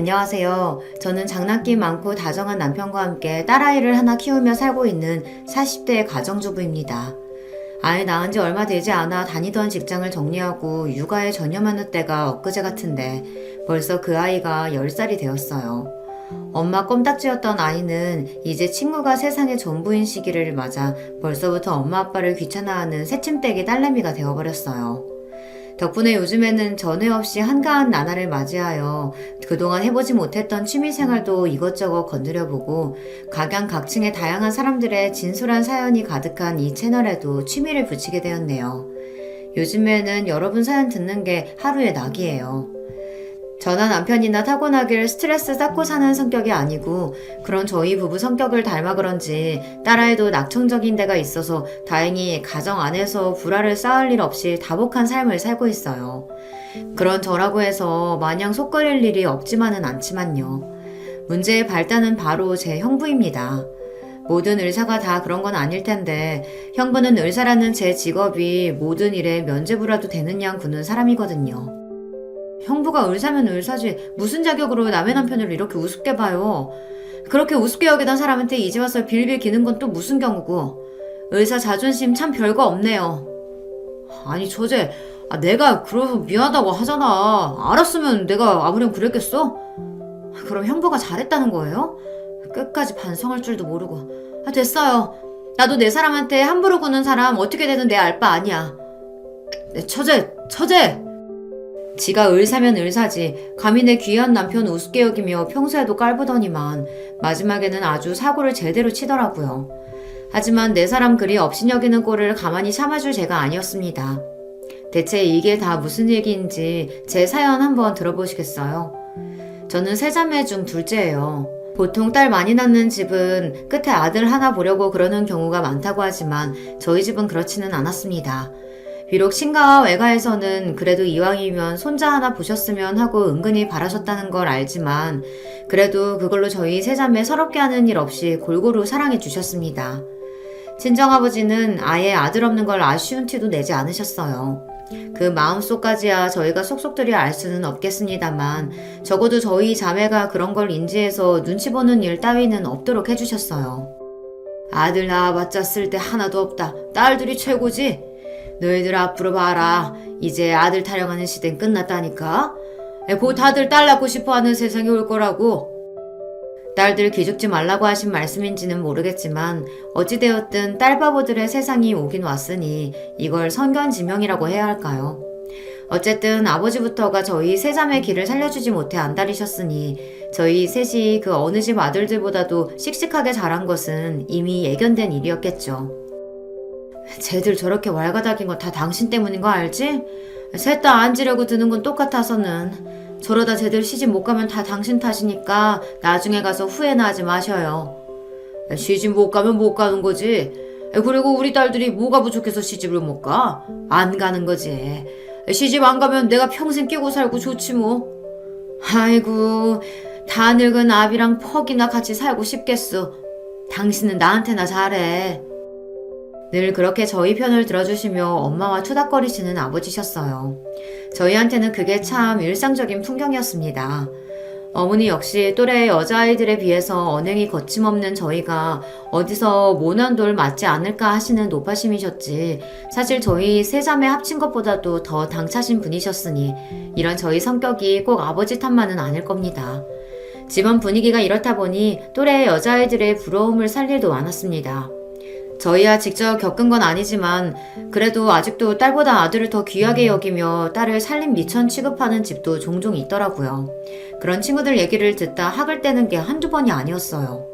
안녕하세요. 저는 장난기 많고 다정한 남편과 함께 딸아이를 하나 키우며 살고 있는 40대 가정주부입니다. 아이 낳은 지 얼마 되지 않아 다니던 직장을 정리하고 육아에 전념하는 때가 엊그제 같은데 벌써 그 아이가 10살이 되었어요. 엄마 껌딱지였던 아이는 이제 친구가 세상의 전부인 시기를 맞아 벌써부터 엄마 아빠를 귀찮아하는 새침대기 딸내미가 되어버렸어요. 덕분에 요즘에는 전에 없이 한가한 나날을 맞이하여 그동안 해보지 못했던 취미생활도 이것저것 건드려보고 각양각층의 다양한 사람들의 진솔한 사연이 가득한 이 채널에도 취미를 붙이게 되었네요. 요즘에는 여러분 사연 듣는 게 하루의 낙이에요. 저나 남편이나 타고나길 스트레스 쌓고 사는 성격이 아니고 그런 저희 부부 성격을 닮아 그런지 딸아이도 낙천적인 데가 있어서 다행히 가정 안에서 불화를 쌓을 일 없이 다복한 삶을 살고 있어요. 그런 저라고 해서 마냥 속 끓일 일이 없지만은 않지만요. 문제의 발단은 바로 제 형부입니다. 모든 의사가 다 그런 건 아닐 텐데 형부는 의사라는 제 직업이 모든 일에 면죄부라도 되는 양 구는 사람이거든요. 형부가 의사면 의사지 무슨 자격으로 남의 남편을 이렇게 우습게 봐요. 그렇게 우습게 여기던 사람한테 이제 와서 빌빌 기는 건 또 무슨 경우고. 의사 자존심 참 별거 없네요. 아니 처제, 내가 그래서 미안하다고 하잖아. 알았으면 내가 아무렴 그랬겠어? 그럼 형부가 잘했다는 거예요? 끝까지 반성할 줄도 모르고. 됐어요. 나도 내 사람한테 함부로 구는 사람 어떻게 되든 내 알 바 아니야. 처제! 지가 의사면 의사지 감히 내 귀한 남편 우습게 여기며 평소에도 깔보더니만 마지막에는 아주 사고를 제대로 치더라고요. 하지만 내 사람 그리 업신여기는 꼴을 가만히 참아줄 제가 아니었습니다. 대체 이게 다 무슨 얘기인지 제 사연 한번 들어보시겠어요? 저는 세 자매 중 둘째예요. 보통 딸 많이 낳는 집은 끝에 아들 하나 보려고 그러는 경우가 많다고 하지만 저희 집은 그렇지는 않았습니다. 비록 친가와 외가에서는 그래도 이왕이면 손자 하나 보셨으면 하고 은근히 바라셨다는 걸 알지만 그래도 그걸로 저희 세자매 서럽게 하는 일 없이 골고루 사랑해 주셨습니다. 친정아버지는 아예 아들 없는 걸 아쉬운 티도 내지 않으셨어요. 그 마음속까지야 저희가 속속들이 알 수는 없겠습니다만 적어도 저희 자매가 그런 걸 인지해서 눈치 보는 일 따위는 없도록 해주셨어요. 아들 낳아봤자 쓸 데 하나도 없다. 딸들이 최고지? 너희들 앞으로 봐라. 이제 아들 타령하는 시대는 끝났다니까. 곧 다들 딸 낳고 싶어하는 세상이 올 거라고. 딸들 기죽지 말라고 하신 말씀인지는 모르겠지만 어찌되었든 딸바보들의 세상이 오긴 왔으니 이걸 선견지명이라고 해야 할까요? 어쨌든 아버지부터가 저희 세자매 길을 살려주지 못해 안달이셨으니 저희 셋이 그 어느 집 아들들보다도 씩씩하게 자란 것은 이미 예견된 일이었겠죠. 쟤들 저렇게 왈가닥인 거 다 당신 때문인 거 알지? 셋 다 앉으려고 드는 건 똑같아서는. 저러다 쟤들 시집 못 가면 다 당신 탓이니까 나중에 가서 후회나 하지 마셔요. 시집 못 가면 못 가는 거지. 그리고 우리 딸들이 뭐가 부족해서 시집을 못 가? 안 가는 거지. 시집 안 가면 내가 평생 끼고 살고 좋지 뭐. 아이고, 다 늙은 아비랑 퍽이나 같이 살고 싶겠어. 당신은 나한테나 잘해. 늘 그렇게 저희 편을 들어주시며 엄마와 투닥거리시는 아버지셨어요. 저희한테는 그게 참 일상적인 풍경이었습니다. 어머니 역시 또래 여자아이들에 비해서 언행이 거침없는 저희가 어디서 모난 돌 맞지 않을까 하시는 노파심이셨지 사실 저희 세 자매 합친 것보다도 더 당차신 분이셨으니 이런 저희 성격이 꼭 아버지 탓만은 아닐 겁니다. 집안 분위기가 이렇다 보니 또래 여자아이들의 부러움을 살 일도 많았습니다. 저희야 직접 겪은 건 아니지만 그래도 아직도 딸보다 아들을 더 귀하게 여기며 딸을 살림 미천 취급하는 집도 종종 있더라고요. 그런 친구들 얘기를 듣다 학을 떼는 게 한두 번이 아니었어요.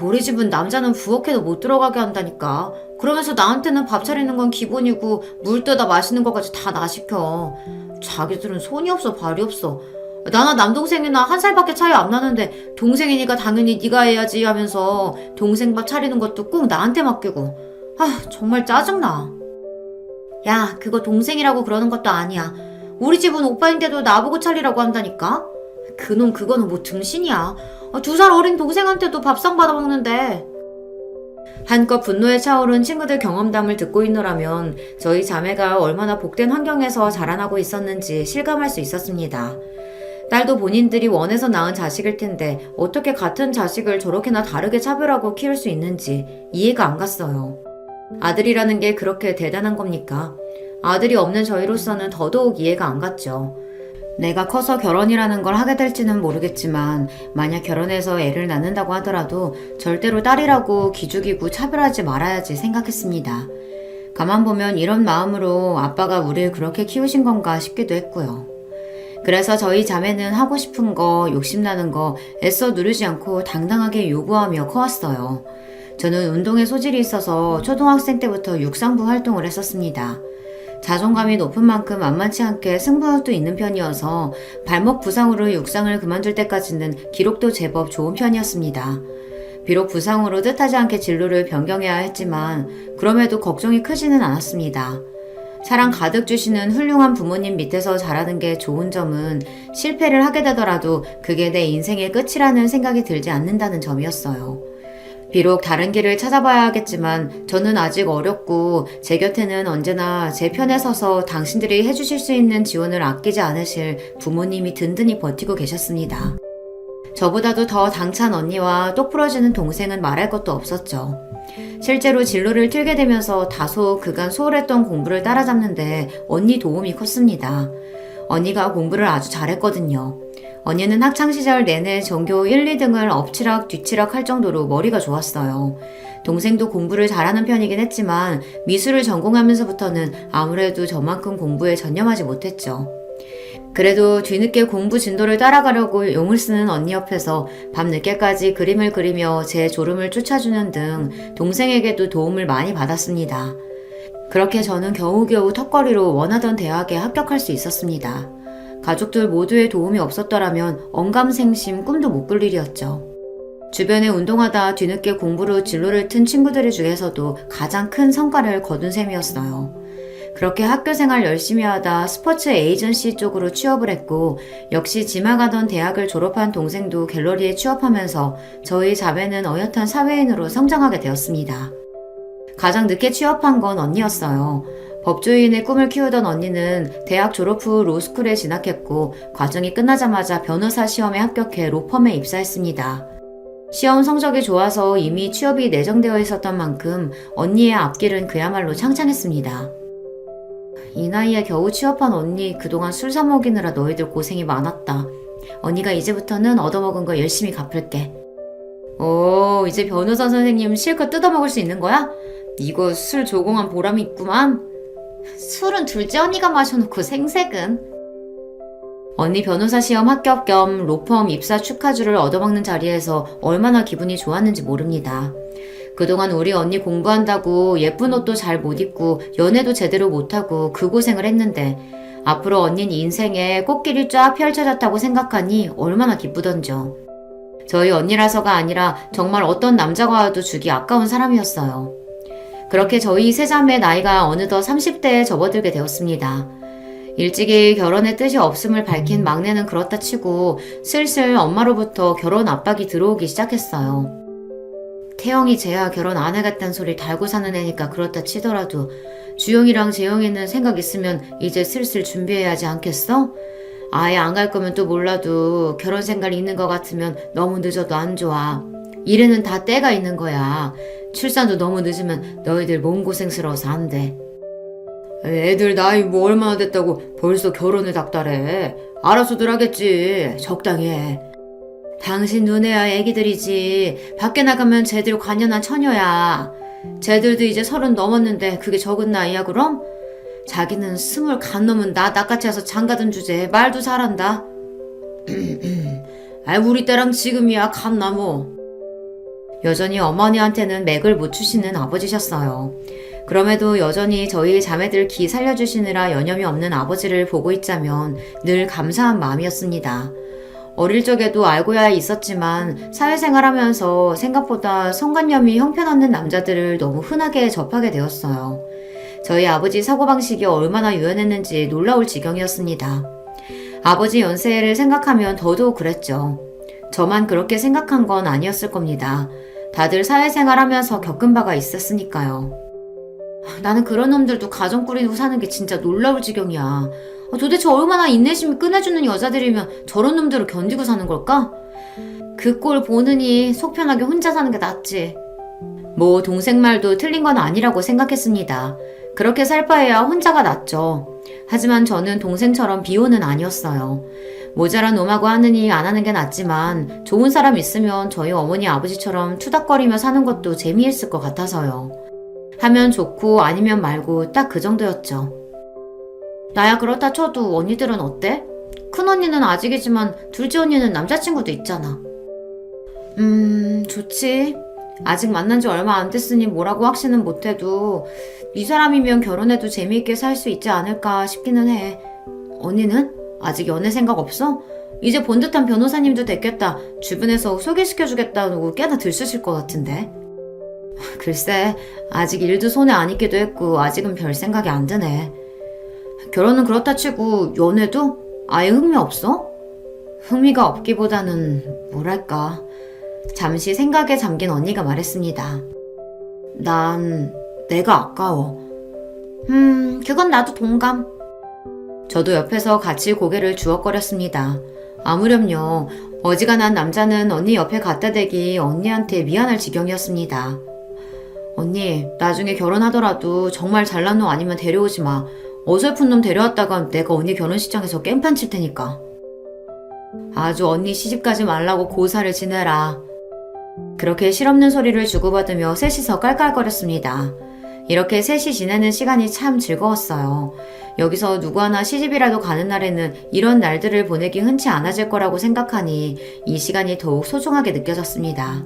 우리 집은 남자는 부엌에도 못 들어가게 한다니까. 그러면서 나한테는 밥 차리는 건 기본이고 물 떠다 마시는 것까지 다 나 시켜. 자기들은 손이 없어 발이 없어. 나나 남동생이나 한 살밖에 차이 안 나는데 동생이니까 당연히 네가 해야지 하면서 동생 밥 차리는 것도 꼭 나한테 맡기고. 정말 짜증나. 야, 그거 동생이라고 그러는 것도 아니야. 우리 집은 오빠인데도 나보고 차리라고 한다니까. 그놈 그거는 뭐 등신이야. 2살 어린 동생한테도 밥상 받아먹는데. 한껏 분노에 차오른 친구들 경험담을 듣고 있노라면 저희 자매가 얼마나 복된 환경에서 자라나고 있었는지 실감할 수 있었습니다. 딸도 본인들이 원해서 낳은 자식일 텐데 어떻게 같은 자식을 저렇게나 다르게 차별하고 키울 수 있는지 이해가 안 갔어요. 아들이라는 게 그렇게 대단한 겁니까? 아들이 없는 저희로서는 더더욱 이해가 안 갔죠. 내가 커서 결혼이라는 걸 하게 될지는 모르겠지만 만약 결혼해서 애를 낳는다고 하더라도 절대로 딸이라고 기죽이고 차별하지 말아야지 생각했습니다. 가만 보면 이런 마음으로 아빠가 우리를 그렇게 키우신 건가 싶기도 했고요. 그래서 저희 자매는 하고 싶은 거, 욕심나는 거 애써 누르지 않고 당당하게 요구하며 커왔어요. 저는 운동에 소질이 있어서 초등학생 때부터 육상부 활동을 했었습니다. 자존감이 높은 만큼 만만치 않게 승부욕도 있는 편이어서 발목 부상으로 육상을 그만둘 때까지는 기록도 제법 좋은 편이었습니다. 비록 부상으로 뜻하지 않게 진로를 변경해야 했지만 그럼에도 걱정이 크지는 않았습니다. 사랑 가득 주시는 훌륭한 부모님 밑에서 자라는 게 좋은 점은 실패를 하게 되더라도 그게 내 인생의 끝이라는 생각이 들지 않는다는 점이었어요. 비록 다른 길을 찾아봐야 하겠지만 저는 아직 어렸고 제 곁에는 언제나 제 편에 서서 당신들이 해주실 수 있는 지원을 아끼지 않으실 부모님이 든든히 버티고 계셨습니다. 저보다도 더 당찬 언니와 똑 부러지는 동생은 말할 것도 없었죠. 실제로 진로를 틀게 되면서 다소 그간 소홀했던 공부를 따라잡는데 언니 도움이 컸습니다. 언니가 공부를 아주 잘했거든요. 언니는 학창시절 내내 전교 1, 2등을 엎치락 뒤치락 할 정도로 머리가 좋았어요. 동생도 공부를 잘하는 편이긴 했지만 미술을 전공하면서부터는 아무래도 저만큼 공부에 전념하지 못했죠. 그래도 뒤늦게 공부 진도를 따라가려고 용을 쓰는 언니 옆에서 밤늦게까지 그림을 그리며 제 졸음을 쫓아주는 등 동생에게도 도움을 많이 받았습니다. 그렇게 저는 겨우겨우 턱걸이로 원하던 대학에 합격할 수 있었습니다. 가족들 모두의 도움이 없었더라면 언감생심 꿈도 못 꿀 일이었죠. 주변에 운동하다 뒤늦게 공부로 진로를 튼 친구들 중에서도 가장 큰 성과를 거둔 셈이었어요. 그렇게 학교생활 열심히 하다 스포츠 에이전시 쪽으로 취업을 했고 역시 지망하던 대학을 졸업한 동생도 갤러리에 취업하면서 저희 자매는 어엿한 사회인으로 성장하게 되었습니다. 가장 늦게 취업한 건 언니였어요. 법조인의 꿈을 키우던 언니는 대학 졸업 후 로스쿨에 진학했고 과정이 끝나자마자 변호사 시험에 합격해 로펌에 입사했습니다. 시험 성적이 좋아서 이미 취업이 내정되어 있었던 만큼 언니의 앞길은 그야말로 창창했습니다. 이 나이에 겨우 취업한 언니 그동안 술 사 먹이느라 너희들 고생이 많았다. 언니가 이제부터는 얻어먹은 거 열심히 갚을게. 오, 이제 변호사 선생님 실컷 뜯어먹을 수 있는 거야? 이거 술 조공한 보람이 있구만. 술은 둘째 언니가 마셔놓고 생색은. 언니 변호사 시험 합격 겸 로펌 입사 축하주를 얻어먹는 자리에서 얼마나 기분이 좋았는지 모릅니다. 그동안 우리 언니 공부한다고 예쁜 옷도 잘 못 입고 연애도 제대로 못하고 그 고생을 했는데 앞으로 언니는 인생에 꽃길이 쫙 펼쳐졌다고 생각하니 얼마나 기쁘던죠. 저희 언니라서가 아니라 정말 어떤 남자가 와도 주기 아까운 사람이었어요. 그렇게 저희 세자매 나이가 어느덧 30대에 접어들게 되었습니다. 일찍이 결혼의 뜻이 없음을 밝힌 막내는 그렇다 치고 슬슬 엄마로부터 결혼 압박이 들어오기 시작했어요. 태영이 쟤야 결혼 안 하겠다는 소리 달고 사는 애니까 그렇다 치더라도 주영이랑 재영이는 생각 있으면 이제 슬슬 준비해야 하지 않겠어? 아예 안 갈 거면 또 몰라도 결혼 생각이 있는 것 같으면 너무 늦어도 안 좋아. 일에는 다 때가 있는 거야. 출산도 너무 늦으면 너희들 몸고생스러워서 안 돼. 애들 나이 뭐 얼마나 됐다고 벌써 결혼을 닥달해. 알아서들 하겠지. 적당히 해. 당신 눈에야 애기들이지. 밖에 나가면 쟤들 관연한 처녀야. 쟤들도 이제 30 넘었는데 그게 적은 나이야 그럼? 자기는 20 간 넘은 나같이 해서 장가든 주제 말도 잘한다. 우리 때랑 지금이야 감나무. 여전히 어머니한테는 맥을 못 추시는 아버지셨어요. 그럼에도 여전히 저희 자매들 기 살려주시느라 여념이 없는 아버지를 보고 있자면 늘 감사한 마음이었습니다. 어릴 적에도 알고야 있었지만 사회생활하면서 생각보다 성관념이 형편없는 남자들을 너무 흔하게 접하게 되었어요. 저희 아버지 사고방식이 얼마나 유연했는지 놀라울 지경이었습니다. 아버지 연세를 생각하면 더더욱 그랬죠. 저만 그렇게 생각한 건 아니었을 겁니다. 다들 사회생활하면서 겪은 바가 있었으니까요. 나는 그런 놈들도 가정 꾸리고 사는 게 진짜 놀라울 지경이야. 도대체 얼마나 인내심이 끝내주는 여자들이면 저런 놈들을 견디고 사는 걸까? 그 꼴 보느니 속 편하게 혼자 사는 게 낫지. 뭐 동생 말도 틀린 건 아니라고 생각했습니다. 그렇게 살 바에야 혼자가 낫죠. 하지만 저는 동생처럼 비호는 아니었어요. 모자란 놈하고 하느니 안 하는 게 낫지만 좋은 사람 있으면 저희 어머니 아버지처럼 투닥거리며 사는 것도 재미있을 것 같아서요. 하면 좋고 아니면 말고 딱 그 정도였죠. 나야 그렇다 쳐도 언니들은 어때? 큰언니는 아직이지만 둘째 언니는 남자친구도 있잖아. 좋지. 아직 만난 지 얼마 안 됐으니 뭐라고 확신은 못해도 이 사람이면 결혼해도 재미있게 살 수 있지 않을까 싶기는 해. 언니는? 아직 연애 생각 없어? 이제 본 듯한 변호사님도 됐겠다. 주변에서 소개시켜주겠다고 꽤나 들쑤실 것 같은데. 글쎄, 아직 일도 손에 안 익기도 했고 아직은 별 생각이 안 드네. 결혼은 그렇다 치고 연애도? 아예 흥미 없어? 흥미가 없기보다는 뭐랄까. 잠시 생각에 잠긴 언니가 말했습니다. 난 내가 아까워. 그건 나도 동감. 저도 옆에서 같이 고개를 주걱거렸습니다. 아무렴요. 어지간한 남자는 언니 옆에 갖다 대기 언니한테 미안할 지경이었습니다. 언니, 나중에 결혼하더라도 정말 잘난 놈 아니면 데려오지 마. 어설픈 놈 데려왔다가 내가 언니 결혼식장에서 깽판 칠 테니까. 아주 언니 시집가지 말라고 고사를 지내라. 그렇게 실없는 소리를 주고받으며 셋이서 깔깔거렸습니다. 이렇게 셋이 지내는 시간이 참 즐거웠어요. 여기서 누구 하나 시집이라도 가는 날에는 이런 날들을 보내기 흔치 않아질 거라고 생각하니 이 시간이 더욱 소중하게 느껴졌습니다.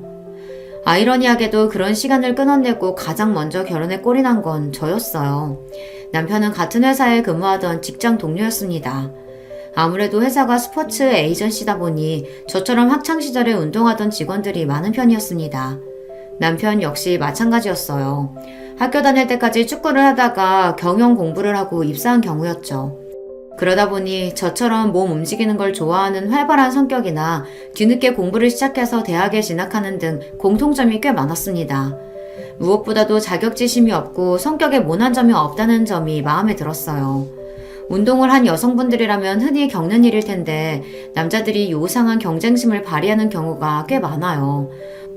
아이러니하게도 그런 시간을 끊어내고 가장 먼저 결혼에 꼴이 난 건 저였어요. 남편은 같은 회사에 근무하던 직장 동료였습니다. 아무래도 회사가 스포츠 에이전시다 보니 저처럼 학창시절에 운동하던 직원들이 많은 편이었습니다. 남편 역시 마찬가지였어요. 학교 다닐 때까지 축구를 하다가 경영 공부를 하고 입사한 경우였죠. 그러다 보니 저처럼 몸 움직이는 걸 좋아하는 활발한 성격이나 뒤늦게 공부를 시작해서 대학에 진학하는 등 공통점이 꽤 많았습니다. 무엇보다도 자격지심이 없고 성격에 모난 점이 없다는 점이 마음에 들었어요. 운동을 한 여성분들이라면 흔히 겪는 일일 텐데 남자들이 요상한 경쟁심을 발휘하는 경우가 꽤 많아요.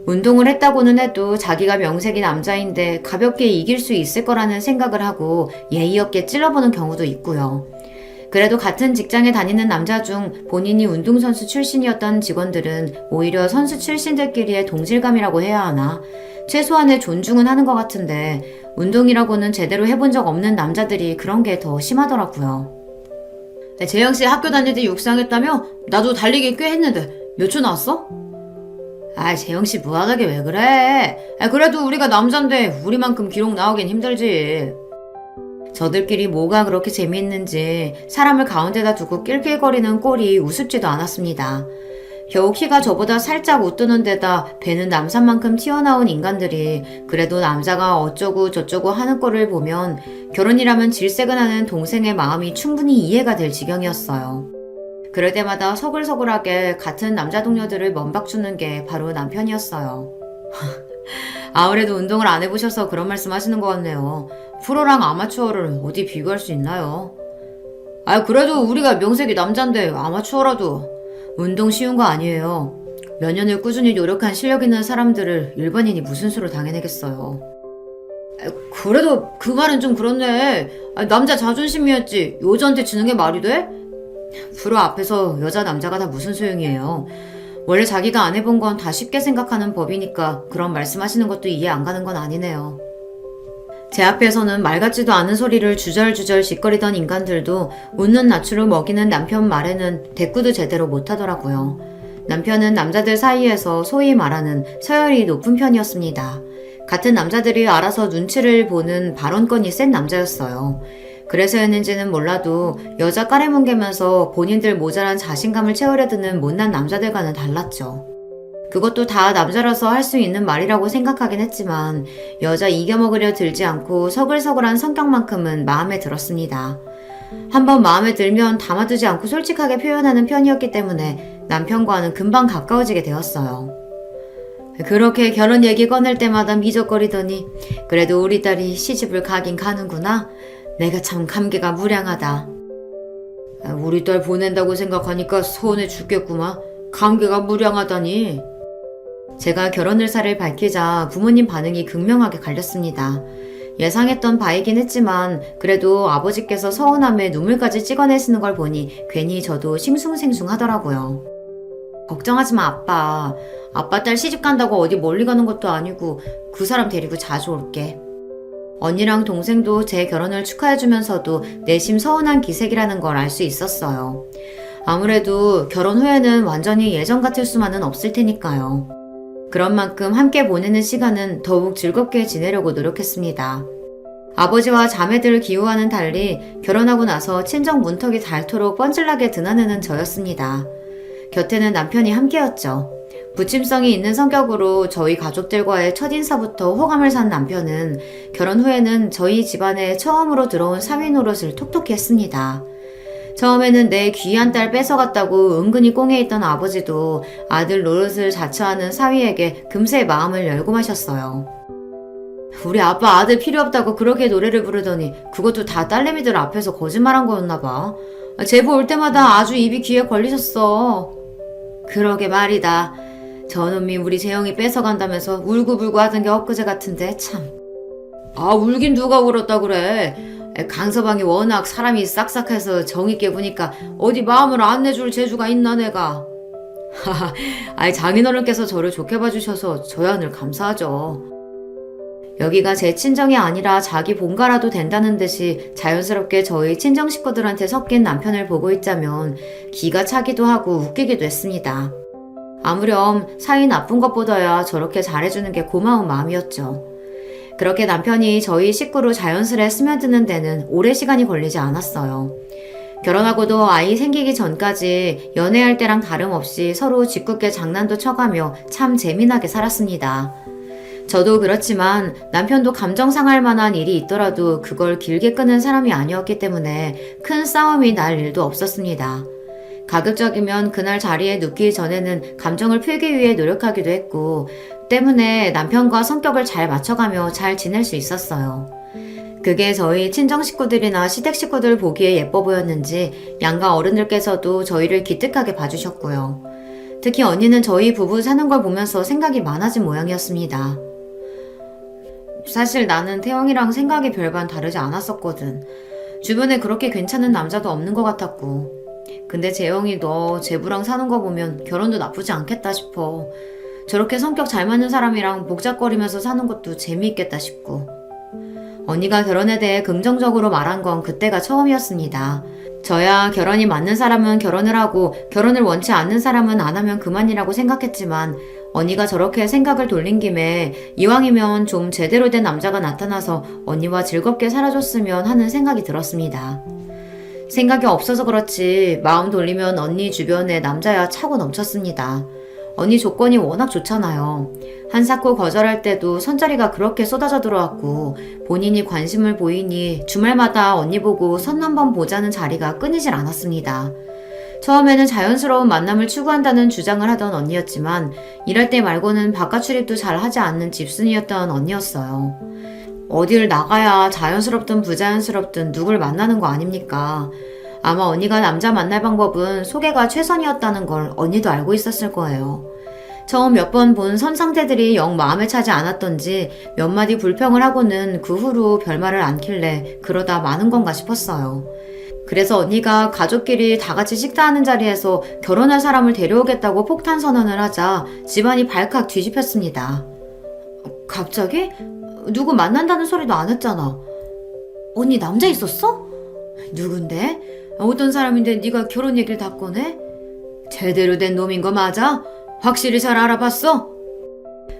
운동을 했다고는 해도 자기가 명색이 남자인데 가볍게 이길 수 있을 거라는 생각을 하고 예의 없게 찔러보는 경우도 있고요. 그래도 같은 직장에 다니는 남자 중 본인이 운동선수 출신이었던 직원들은 오히려 선수 출신들끼리의 동질감이라고 해야 하나? 최소한의 존중은 하는 것 같은데 운동이라고는 제대로 해본 적 없는 남자들이 그런 게 더 심하더라고요. 재영씨 학교 다닐 때 육상했다며? 나도 달리기 꽤 했는데 몇 초 나왔어? 재영씨 무한하게 왜 그래? 그래도 우리가 남잔데 우리만큼 기록 나오긴 힘들지. 저들끼리 뭐가 그렇게 재미있는지 사람을 가운데다 두고 낄낄거리는 꼴이 우습지도 않았습니다. 겨우 키가 저보다 살짝 웃드는 데다 배는 남산만큼 튀어나온 인간들이 그래도 남자가 어쩌고 저쩌고 하는 꼴을 보면 결혼이라면 질색은하는 동생의 마음이 충분히 이해가 될 지경이었어요. 그럴 때마다 서글서글하게 같은 남자 동료들을 먼박주는 게 바로 남편이었어요. 아무래도 운동을 안 해보셔서 그런 말씀 하시는 것 같네요. 프로랑 아마추어를 어디 비교할 수 있나요? 그래도 우리가 명색이 남잔데 아마추어라도 운동 쉬운 거 아니에요. 몇 년을 꾸준히 노력한 실력 있는 사람들을 일반인이 무슨 수로 당해내겠어요. 그래도 그 말은 좀 그렇네. 남자 자존심이었지 여자한테 지는 게 말이 돼? 프로 앞에서 여자 남자가 다 무슨 소용이에요. 원래 자기가 안 해본 건 다 쉽게 생각하는 법이니까 그런 말씀하시는 것도 이해 안 가는 건 아니네요. 제 앞에서는 말 같지도 않은 소리를 주절주절 짓거리던 인간들도 웃는 낯으로 먹이는 남편 말에는 대꾸도 제대로 못하더라고요. 남편은 남자들 사이에서 소위 말하는 서열이 높은 편이었습니다. 같은 남자들이 알아서 눈치를 보는 발언권이 센 남자였어요. 그래서였는지는 몰라도 여자 까레뭉개면서 본인들 모자란 자신감을 채우려 드는 못난 남자들과는 달랐죠. 그것도 다 남자라서 할 수 있는 말이라고 생각하긴 했지만 여자 이겨먹으려 들지 않고 서글서글한 성격만큼은 마음에 들었습니다. 한번 마음에 들면 담아두지 않고 솔직하게 표현하는 편이었기 때문에 남편과는 금방 가까워지게 되었어요. 그렇게 결혼 얘기 꺼낼 때마다 미적거리더니 그래도 우리 딸이 시집을 가긴 가는구나. 내가 참 감개가 무량하다. 우리 딸 보낸다고 생각하니까 서운해 죽겠구만. 관계가 무량하다니. 제가 결혼 의사를 밝히자 부모님 반응이 극명하게 갈렸습니다. 예상했던 바이긴 했지만 그래도 아버지께서 서운함에 눈물까지 찍어내시는 걸 보니 괜히 저도 싱숭생숭하더라고요. 걱정하지 마, 아빠. 아빠 딸 시집 간다고 어디 멀리 가는 것도 아니고 그 사람 데리고 자주 올게. 언니랑 동생도 제 결혼을 축하해주면서도 내심 서운한 기색이라는 걸 알 수 있었어요. 아무래도 결혼 후에는 완전히 예전 같을 수만은 없을 테니까요. 그런 만큼 함께 보내는 시간은 더욱 즐겁게 지내려고 노력했습니다. 아버지와 자매들을 기우와는 달리 결혼하고 나서 친정 문턱이 닳도록 뻔질나게 드나드는 저였습니다. 곁에는 남편이 함께였죠. 부침성이 있는 성격으로 저희 가족들과의 첫인사부터 호감을 산 남편은 결혼 후에는 저희 집안에 처음으로 들어온 사위 노릇을 톡톡히 했습니다. 처음에는 내 귀한 딸 뺏어갔다고 은근히 꽁에 있던 아버지도 아들 노릇을 자처하는 사위에게 금세 마음을 열고 마셨어요. 우리 아빠 아들 필요 없다고 그렇게 노래를 부르더니 그것도 다 딸내미들 앞에서 거짓말한 거였나 봐. 제보 올 때마다 아주 입이 귀에 걸리셨어. 그러게 말이다. 저놈이 우리 재영이 뺏어간다면서 울고불고 하던 게 엊그제 같은데 참. 아, 울긴 누가 울었다 그래. 강서방이 워낙 사람이 싹싹해서 정있게 보니까 어디 마음을 안 내줄 재주가 있나 내가. 하하, 아이 장인어른께서 저를 좋게 봐주셔서 저야 늘 감사하죠. 여기가 제 친정이 아니라 자기 본가라도 된다는 듯이 자연스럽게 저희 친정 식구들한테 섞인 남편을 보고 있자면 기가 차기도 하고 웃기기도 했습니다. 아무렴 사이 나쁜 것보다야 저렇게 잘해주는 게 고마운 마음이었죠. 그렇게 남편이 저희 식구로 자연스레 스며드는 데는 오래 시간이 걸리지 않았어요. 결혼하고도 아이 생기기 전까지 연애할 때랑 다름없이 서로 짓궂게 장난도 쳐가며 참 재미나게 살았습니다. 저도 그렇지만 남편도 감정 상할 만한 일이 있더라도 그걸 길게 끄는 사람이 아니었기 때문에 큰 싸움이 날 일도 없었습니다. 가급적이면 그날 자리에 눕기 전에는 감정을 풀기 위해 노력하기도 했고 때문에 남편과 성격을 잘 맞춰가며 잘 지낼 수 있었어요. 그게 저희 친정 식구들이나 시댁 식구들 보기에 예뻐 보였는지 양가 어른들께서도 저희를 기특하게 봐주셨고요. 특히 언니는 저희 부부 사는 걸 보면서 생각이 많아진 모양이었습니다. 사실 나는 태영이랑 생각이 별반 다르지 않았었거든. 주변에 그렇게 괜찮은 남자도 없는 것 같았고. 근데 재영이 너 제부랑 사는 거 보면 결혼도 나쁘지 않겠다 싶어. 저렇게 성격 잘 맞는 사람이랑 복잡거리면서 사는 것도 재미있겠다 싶고. 언니가 결혼에 대해 긍정적으로 말한 건 그때가 처음이었습니다. 저야 결혼이 맞는 사람은 결혼을 하고 결혼을 원치 않는 사람은 안 하면 그만이라고 생각했지만 언니가 저렇게 생각을 돌린 김에 이왕이면 좀 제대로 된 남자가 나타나서 언니와 즐겁게 살아줬으면 하는 생각이 들었습니다. 생각이 없어서 그렇지 마음 돌리면 언니 주변에 남자야 차고 넘쳤습니다. 언니 조건이 워낙 좋잖아요. 한사코 거절할 때도 선자리가 그렇게 쏟아져 들어왔고 본인이 관심을 보이니 주말마다 언니 보고 선 한번 보자는 자리가 끊이질 않았습니다. 처음에는 자연스러운 만남을 추구한다는 주장을 하던 언니였지만 일할 때 말고는 바깥 출입도 잘 하지 않는 집순이였던 언니였어요. 어딜 나가야 자연스럽든 부자연스럽든 누굴 만나는 거 아닙니까? 아마 언니가 남자 만날 방법은 소개가 최선이었다는 걸 언니도 알고 있었을 거예요. 처음 몇 번 본 선상태들이 영 마음에 차지 않았던지 몇 마디 불평을 하고는 그 후로 별말을 않길래 그러다 마는 건가 싶었어요. 그래서 언니가 가족끼리 다 같이 식사하는 자리에서 결혼할 사람을 데려오겠다고 폭탄 선언을 하자 집안이 발칵 뒤집혔습니다. 갑자기? 누구 만난다는 소리도 안 했잖아. 언니 남자 있었어? 누군데? 어떤 사람인데 네가 결혼 얘기를 다 꺼내? 제대로 된 놈인 거 맞아? 확실히 잘 알아봤어?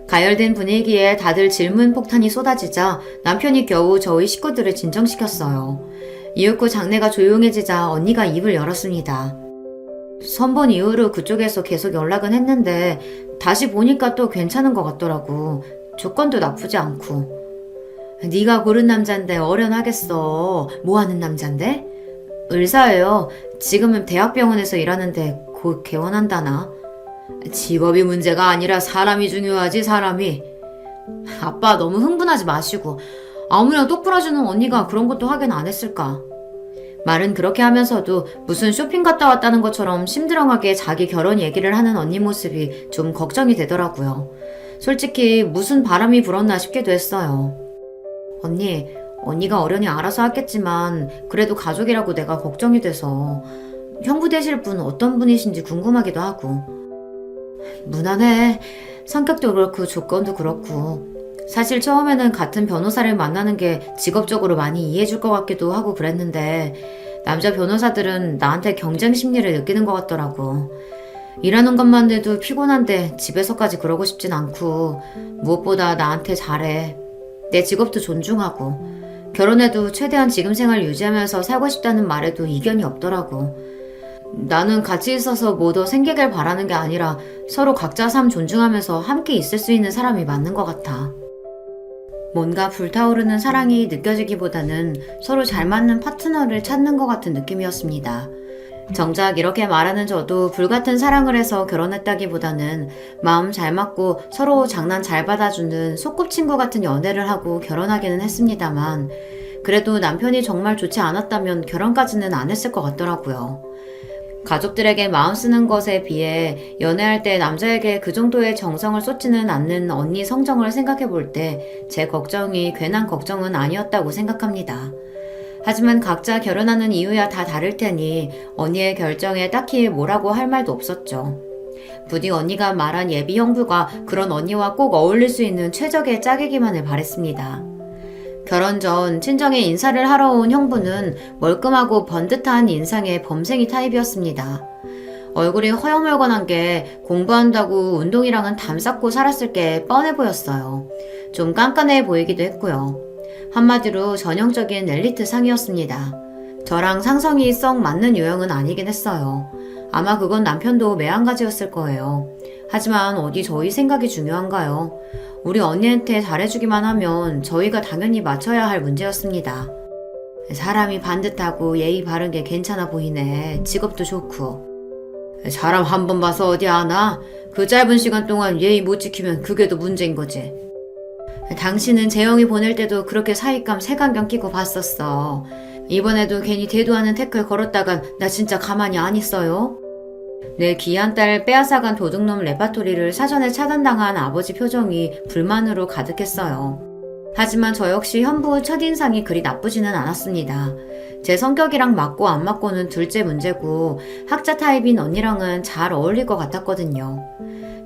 가열된 분위기에 다들 질문 폭탄이 쏟아지자 남편이 겨우 저희 식구들을 진정시켰어요. 이윽고 장내가 조용해지자 언니가 입을 열었습니다. 선본 이후로 그쪽에서 계속 연락은 했는데 다시 보니까 또 괜찮은 것 같더라고. 조건도 나쁘지 않고. 네가 고른 남잔데 어련하겠어. 뭐하는 남잔데? 의사예요. 지금은 대학병원에서 일하는데 곧 개원한다나. 직업이 문제가 아니라 사람이 중요하지 사람이. 아빠 너무 흥분하지 마시고 아무렴 똑부러지는 언니가 그런 것도 하긴 안 했을까. 말은 그렇게 하면서도 무슨 쇼핑 갔다 왔다는 것처럼 심드렁하게 자기 결혼 얘기를 하는 언니 모습이 좀 걱정이 되더라고요. 솔직히 무슨 바람이 불었나 싶기도 했어요. 언니가 어련히 알아서 하겠지만 그래도 가족이라고 내가 걱정이 돼서 형부 되실 분 어떤 분이신지 궁금하기도 하고. 무난해. 성격도 그렇고 조건도 그렇고. 사실 처음에는 같은 변호사를 만나는 게 직업적으로 많이 이해해줄 것 같기도 하고 그랬는데 남자 변호사들은 나한테 경쟁 심리를 느끼는 것 같더라고. 일하는 것만 해도 피곤한데 집에서까지 그러고 싶진 않고 무엇보다 나한테 잘해. 내 직업도 존중하고 결혼해도 최대한 지금 생활 유지하면서 살고 싶다는 말에도 이견이 없더라고. 나는 같이 있어서 뭐 더 생기길 바라는 게 아니라 서로 각자 삶 존중하면서 함께 있을 수 있는 사람이 맞는 것 같아. 뭔가 불타오르는 사랑이 느껴지기보다는 서로 잘 맞는 파트너를 찾는 것 같은 느낌이었습니다. 정작 이렇게 말하는 저도 불같은 사랑을 해서 결혼했다기보다는 마음 잘 맞고 서로 장난 잘 받아주는 소꿉친구 같은 연애를 하고 결혼하기는 했습니다만 그래도 남편이 정말 좋지 않았다면 결혼까지는 안 했을 것 같더라고요. 가족들에게 마음 쓰는 것에 비해 연애할 때 남자에게 그 정도의 정성을 쏟지는 않는 언니 성정을 생각해 볼 때 제 걱정이 괜한 걱정은 아니었다고 생각합니다. 하지만 각자 결혼하는 이유야 다 다를 테니 언니의 결정에 딱히 뭐라고 할 말도 없었죠. 부디 언니가 말한 예비 형부가 그런 언니와 꼭 어울릴 수 있는 최적의 짝이기만을 바랬습니다. 결혼 전 친정에 인사를 하러 온 형부는 멀끔하고 번듯한 인상의 범생이 타입이었습니다. 얼굴이 허여멀건한 게 공부한다고 운동이랑은 담쌓고 살았을 게 뻔해 보였어요. 좀 깐깐해 보이기도 했고요. 한마디로 전형적인 엘리트 상이었습니다. 저랑 상성이 썩 맞는 유형은 아니긴 했어요. 아마 그건 남편도 매한가지였을 거예요. 하지만 어디 저희 생각이 중요한가요? 우리 언니한테 잘해주기만 하면 저희가 당연히 맞춰야 할 문제였습니다. 사람이 반듯하고 예의 바른 게 괜찮아 보이네. 직업도 좋고. 사람 한 번 봐서 어디 아나? 그 짧은 시간 동안 예의 못 지키면 그게 더 문제인 거지. 당신은 재영이 보낼 때도 그렇게 사윗감 색안경 끼고 봤었어. 이번에도 괜히 대도하는 태클 걸었다간 나 진짜 가만히 안 있어요. 내 귀한 딸 빼앗아간 도둑놈 레파토리를 사전에 차단당한 아버지 표정이 불만으로 가득했어요. 하지만 저 역시 현부 첫인상이 그리 나쁘지는 않았습니다. 제 성격이랑 맞고 안 맞고는 둘째 문제고 학자 타입인 언니랑은 잘 어울릴 것 같았거든요.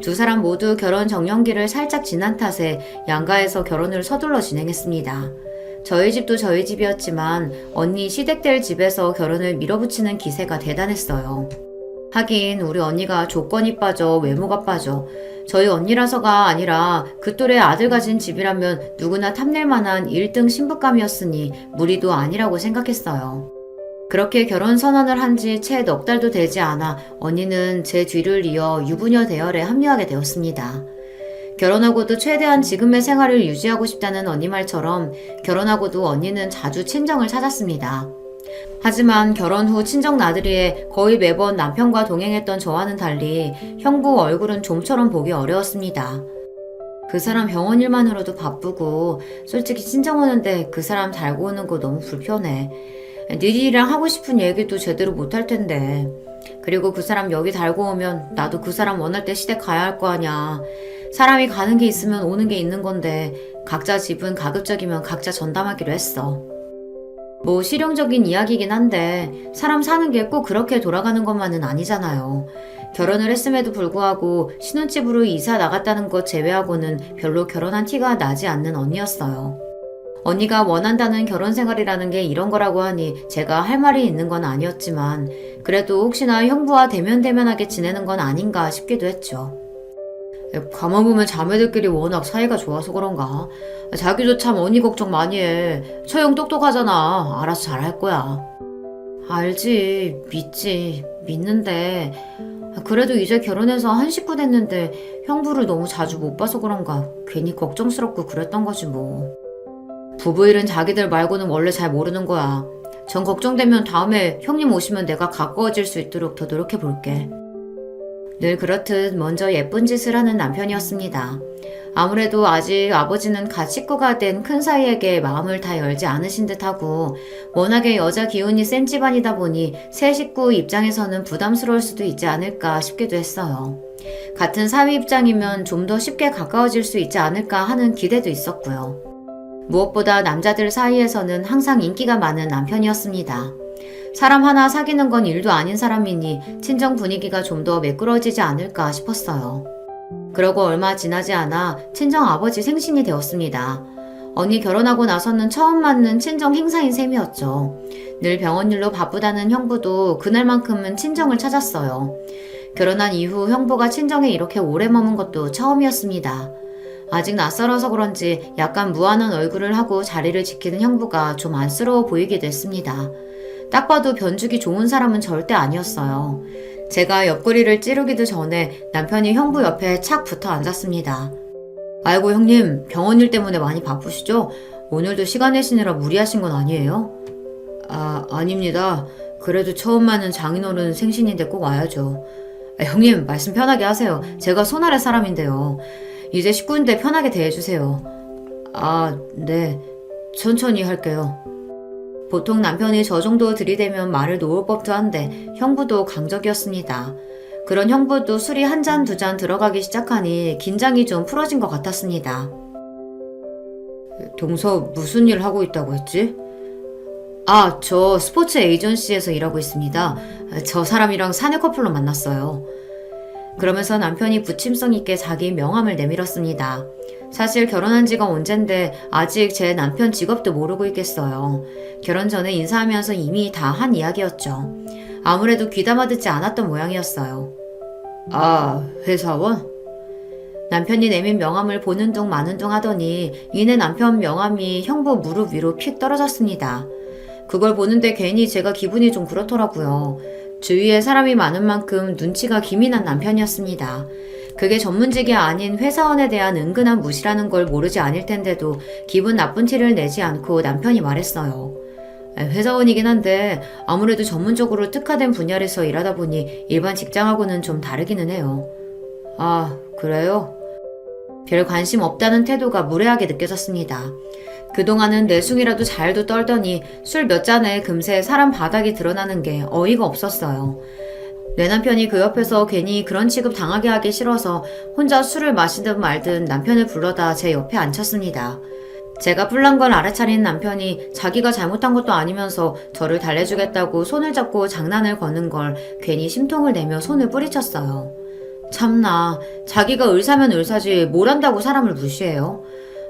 두 사람 모두 결혼 정년기를 살짝 지난 탓에 양가에서 결혼을 서둘러 진행했습니다. 저희 집도 저희 집이었지만 언니 시댁들 집에서 결혼을 밀어붙이는 기세가 대단했어요. 하긴 우리 언니가 조건이 빠져 외모가 빠져 저희 언니라서가 아니라 그 또래 아들 가진 집이라면 누구나 탐낼 만한 1등 신부감이었으니 무리도 아니라고 생각했어요. 그렇게 결혼 선언을 한 지 채 넉 달도 되지 않아 언니는 제 뒤를 이어 유부녀 대열에 합류하게 되었습니다. 결혼하고도 최대한 지금의 생활을 유지하고 싶다는 언니 말처럼 결혼하고도 언니는 자주 친정을 찾았습니다. 하지만 결혼 후 친정 나들이에 거의 매번 남편과 동행했던 저와는 달리 형부 얼굴은 좀처럼 보기 어려웠습니다. 그 사람 병원 일만으로도 바쁘고 솔직히 친정 오는데 그 사람 달고 오는 거 너무 불편해. 니들이랑 하고 싶은 얘기도 제대로 못할 텐데. 그리고 그 사람 여기 달고 오면 나도 그 사람 원할 때 시댁 가야 할 거 아냐. 사람이 가는 게 있으면 오는 게 있는 건데 각자 집은 가급적이면 각자 전담하기로 했어. 뭐 실용적인 이야기긴 한데 사람 사는 게 꼭 그렇게 돌아가는 것만은 아니잖아요. 결혼을 했음에도 불구하고 신혼집으로 이사 나갔다는 것 제외하고는 별로 결혼한 티가 나지 않는 언니였어요. 언니가 원한다는 결혼 생활이라는 게 이런 거라고 하니 제가 할 말이 있는 건 아니었지만 그래도 혹시나 형부와 대면대면하게 지내는 건 아닌가 싶기도 했죠. 가만 보면 자매들끼리 워낙 사이가 좋아서 그런가. 자기도 참 언니 걱정 많이 해. 처형 똑똑하잖아. 알아서 잘할 거야. 알지. 믿지. 믿는데 그래도 이제 결혼해서 한 식구 됐는데 형부를 너무 자주 못 봐서 그런가 괜히 걱정스럽고 그랬던 거지 뭐. 부부 일은 자기들 말고는 원래 잘 모르는 거야. 전 걱정되면 다음에 형님 오시면 내가 가까워질 수 있도록 더 노력해 볼게. 늘 그렇듯 먼저 예쁜 짓을 하는 남편이었습니다. 아무래도 아직 아버지는 갓 식구가 된 큰 사이에게 마음을 다 열지 않으신 듯하고 워낙에 여자 기운이 센 집안이다 보니 새 식구 입장에서는 부담스러울 수도 있지 않을까 싶기도 했어요. 같은 사위 입장이면 좀 더 쉽게 가까워질 수 있지 않을까 하는 기대도 있었고요. 무엇보다 남자들 사이에서는 항상 인기가 많은 남편이었습니다. 사람 하나 사귀는 건 일도 아닌 사람이니 친정 분위기가 좀 더 매끄러지지 않을까 싶었어요. 그러고 얼마 지나지 않아 친정 아버지 생신이 되었습니다. 언니 결혼하고 나서는 처음 맞는 친정 행사인 셈이었죠. 늘 병원 일로 바쁘다는 형부도 그날만큼은 친정을 찾았어요. 결혼한 이후 형부가 친정에 이렇게 오래 머문 것도 처음이었습니다. 아직 낯설어서 그런지 약간 무안한 얼굴을 하고 자리를 지키는 형부가 좀 안쓰러워 보이기도 했습니다. 딱 봐도 변죽이 좋은 사람은 절대 아니었어요. 제가 옆구리를 찌르기도 전에 남편이 형부 옆에 착 붙어 앉았습니다. 아이고 형님, 병원 일 때문에 많이 바쁘시죠? 오늘도 시간 내시느라 무리하신 건 아니에요? 아닙니다. 그래도 처음 맞는 장인어른 생신인데 꼭 와야죠. 형님, 말씀 편하게 하세요. 제가 손아래 사람인데요. 이제 식구인데 편하게 대해주세요. 네. 천천히 할게요. 보통 남편이 저 정도 들이대면 말을 놓을 법도 한데 형부도 강적이었습니다. 그런 형부도 술이 한 잔 두 잔 들어가기 시작하니 긴장이 좀 풀어진 것 같았습니다. 동서 무슨 일 하고 있다고 했지? 저 스포츠 에이전시에서 일하고 있습니다. 저 사람이랑 사내 커플로 만났어요. 그러면서 남편이 부침성 있게 자기 명함을 내밀었습니다. 사실 결혼한 지가 언젠데 아직 제 남편 직업도 모르고 있겠어요. 결혼 전에 인사하면서 이미 다 한 이야기였죠. 아무래도 귀담아 듣지 않았던 모양이었어요. 회사원? 남편이 내민 명함을 보는 둥 마는 둥 하더니 이내 남편 명함이 형부 무릎 위로 픽 떨어졌습니다. 그걸 보는데 괜히 제가 기분이 좀 그렇더라고요. 주위에 사람이 많은 만큼 눈치가 기민한 남편이었습니다. 그게 전문직이 아닌 회사원에 대한 은근한 무시라는 걸 모르지 않을 텐데도 기분 나쁜 티를 내지 않고 남편이 말했어요. 회사원이긴 한데 아무래도 전문적으로 특화된 분야에서 일하다 보니 일반 직장하고는 좀 다르기는 해요. 그래요? 별 관심 없다는 태도가 무례하게 느껴졌습니다. 그동안은 내숭이라도 잘도 떨더니 술 몇 잔에 금세 사람 바닥이 드러나는 게 어이가 없었어요. 내 남편이 그 옆에서 괜히 그런 취급 당하게 하기 싫어서 혼자 술을 마시든 말든 남편을 불러다 제 옆에 앉혔습니다. 제가 뿔난 걸 알아차린 남편이 자기가 잘못한 것도 아니면서 저를 달래주겠다고 손을 잡고 장난을 거는 걸 괜히 심통을 내며 손을 뿌리쳤어요. 참나, 자기가 의사면 의사지 뭘 한다고 사람을 무시해요?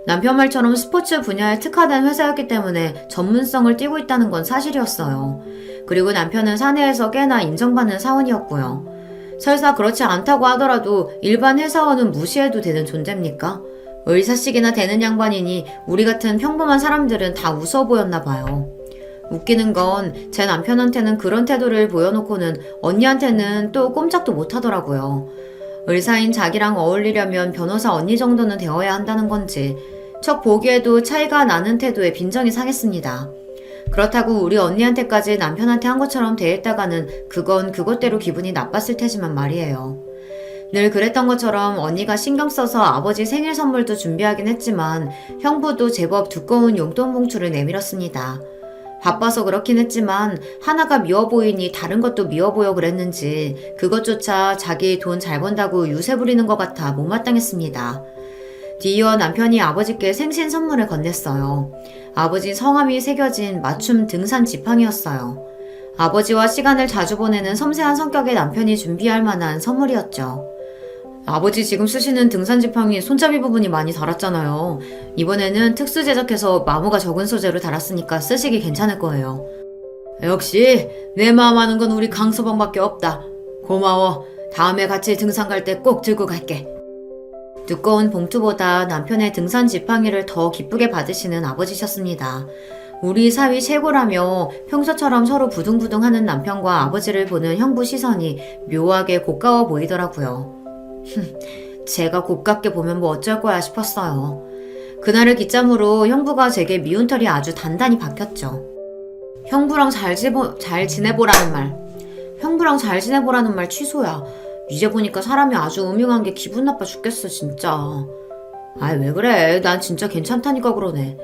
남편 말처럼 스포츠 분야에 특화된 회사였기 때문에 전문성을 띠고 있다는 건 사실이었어요. 그리고 남편은 사내에서 꽤나 인정받는 사원이었고요. 설사 그렇지 않다고 하더라도 일반 회사원은 무시해도 되는 존재입니까? 의사식이나 되는 양반이니 우리 같은 평범한 사람들은 다 웃어 보였나 봐요. 웃기는 건 제 남편한테는 그런 태도를 보여놓고는 언니한테는 또 꼼짝도 못하더라고요. 의사인 자기랑 어울리려면 변호사 언니 정도는 되어야 한다는 건지 척 보기에도 차이가 나는 태도에 빈정이 상했습니다. 그렇다고 우리 언니한테까지 남편한테 한 것처럼 대했다가는 그건 그것대로 기분이 나빴을 테지만 말이에요. 늘 그랬던 것처럼 언니가 신경 써서 아버지 생일 선물도 준비하긴 했지만 형부도 제법 두꺼운 용돈 봉투를 내밀었습니다. 바빠서 그렇긴 했지만 하나가 미워 보이니 다른 것도 미워 보여 그랬는지 그것조차 자기 돈 잘 번다고 유세 부리는 것 같아 못마땅했습니다. 뒤이어 남편이 아버지께 생신 선물을 건넸어요. 아버지 성함이 새겨진 맞춤 등산 지팡이였어요. 아버지와 시간을 자주 보내는 섬세한 성격의 남편이 준비할 만한 선물이었죠. 아버지 지금 쓰시는 등산 지팡이 손잡이 부분이 많이 닳았잖아요. 이번에는 특수 제작해서 마모가 적은 소재로 달았으니까 쓰시기 괜찮을 거예요. 역시 내 마음 아는 건 우리 강서방밖에 없다. 고마워. 다음에 같이 등산 갈 때 꼭 들고 갈게. 두꺼운 봉투보다 남편의 등산 지팡이를 더 기쁘게 받으시는 아버지셨습니다. 우리 사위 최고라며 평소처럼 서로 부둥부둥하는 남편과 아버지를 보는 형부 시선이 묘하게 고가워 보이더라고요. 제가 고깝게 보면 뭐 어쩔 거야 싶었어요. 그날을 기점으로 형부가 제게 미운 털이 아주 단단히 박혔죠. 형부랑 잘 지내보라는 말. 형부랑 잘 지내보라는 말 취소야. 이제 보니까 사람이 아주 음흉한 게 기분 나빠 죽겠어 진짜. 아이, 왜 그래? 난 진짜 괜찮다니까 그러네.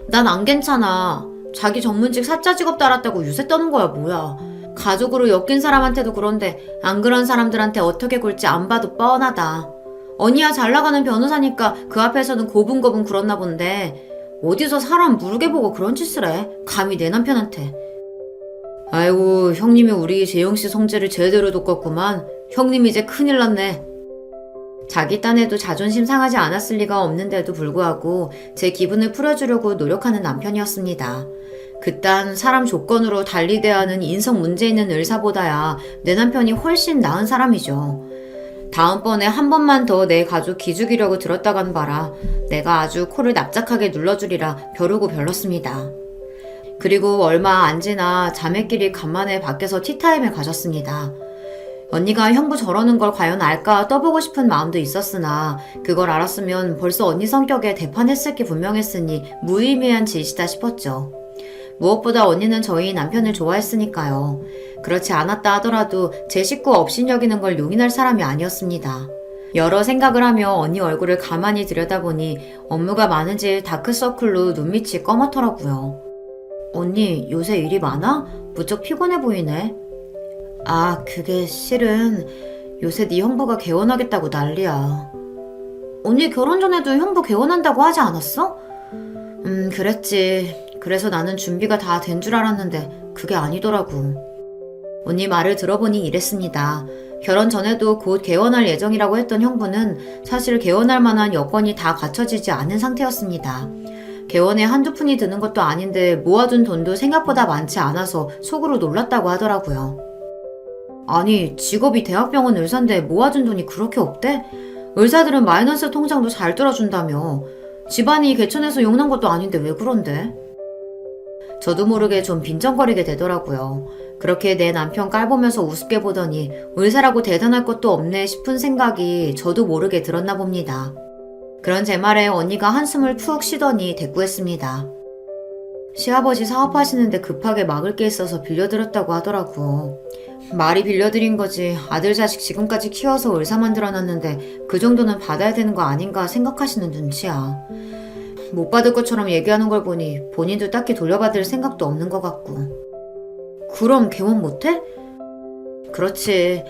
난 안 괜찮아. 자기 전문직 사짜 직업 달았다고 유세 떠는 거야, 뭐야. 가족으로 엮인 사람한테도 그런데 안 그런 사람들한테 어떻게 굴지 안 봐도 뻔하다. 언니야 잘 나가는 변호사니까 그 앞에서는 고분고분 굴었나 본데 어디서 사람 무르게 보고 그런 짓을 해? 감히 내 남편한테. 아이고, 형님이 우리 재영씨 성질을 제대로 돋궜구만. 형님 이제 큰일 났네. 자기 딴에도 자존심 상하지 않았을 리가 없는데도 불구하고 제 기분을 풀어주려고 노력하는 남편이었습니다. 그딴 사람 조건으로 달리 대하는 인성 문제 있는 의사보다야 내 남편이 훨씬 나은 사람이죠. 다음번에 한 번만 더 내 가족 기죽이려고 들었다간 봐라. 내가 아주 코를 납작하게 눌러주리라 벼르고 별렀습니다. 그리고 얼마 안 지나 자매끼리 간만에 밖에서 티타임을 가졌습니다. 언니가 형부 저러는 걸 과연 알까 떠보고 싶은 마음도 있었으나 그걸 알았으면 벌써 언니 성격에 대판했을 게 분명했으니 무의미한 짓이다 싶었죠. 무엇보다 언니는 저희 남편을 좋아했으니까요. 그렇지 않았다 하더라도 제 식구 없인 여기는 걸 용인할 사람이 아니었습니다. 여러 생각을 하며 언니 얼굴을 가만히 들여다보니 업무가 많은지 다크서클로 눈밑이 검었더라고요. 언니 요새 일이 많아? 무척 피곤해 보이네. 아, 그게 실은 요새 네 형부가 개원하겠다고 난리야. 언니 결혼 전에도 형부 개원한다고 하지 않았어? 그랬지. 그래서 나는 준비가 다 된 줄 알았는데 그게 아니더라고. 언니 말을 들어보니 이랬습니다. 결혼 전에도 곧 개원할 예정이라고 했던 형부는 사실 개원할 만한 여건이 다 갖춰지지 않은 상태였습니다. 개원에 한두 푼이 드는 것도 아닌데 모아둔 돈도 생각보다 많지 않아서 속으로 놀랐다고 하더라고요. 아니, 직업이 대학병원 의사인데 모아둔 돈이 그렇게 없대? 의사들은 마이너스 통장도 잘 뚫어준다며. 집안이 개천에서 용난 것도 아닌데 왜 그런데? 저도 모르게 좀 빈정거리게 되더라고요. 그렇게 내 남편 깔보면서 우습게 보더니 의사라고 대단할 것도 없네 싶은 생각이 저도 모르게 들었나 봅니다. 그런 제 말에 언니가 한숨을 푹 쉬더니 대꾸했습니다. 시아버지 사업하시는데 급하게 막을 게 있어서 빌려드렸다고 하더라고. 말이 빌려드린 거지 아들 자식 지금까지 키워서 의사 만들어놨는데 그 정도는 받아야 되는 거 아닌가 생각하시는 눈치야. 못 받을 것처럼 얘기하는 걸 보니 본인도 딱히 돌려받을 생각도 없는 것 같고. 그럼 개원 못해? 그렇지.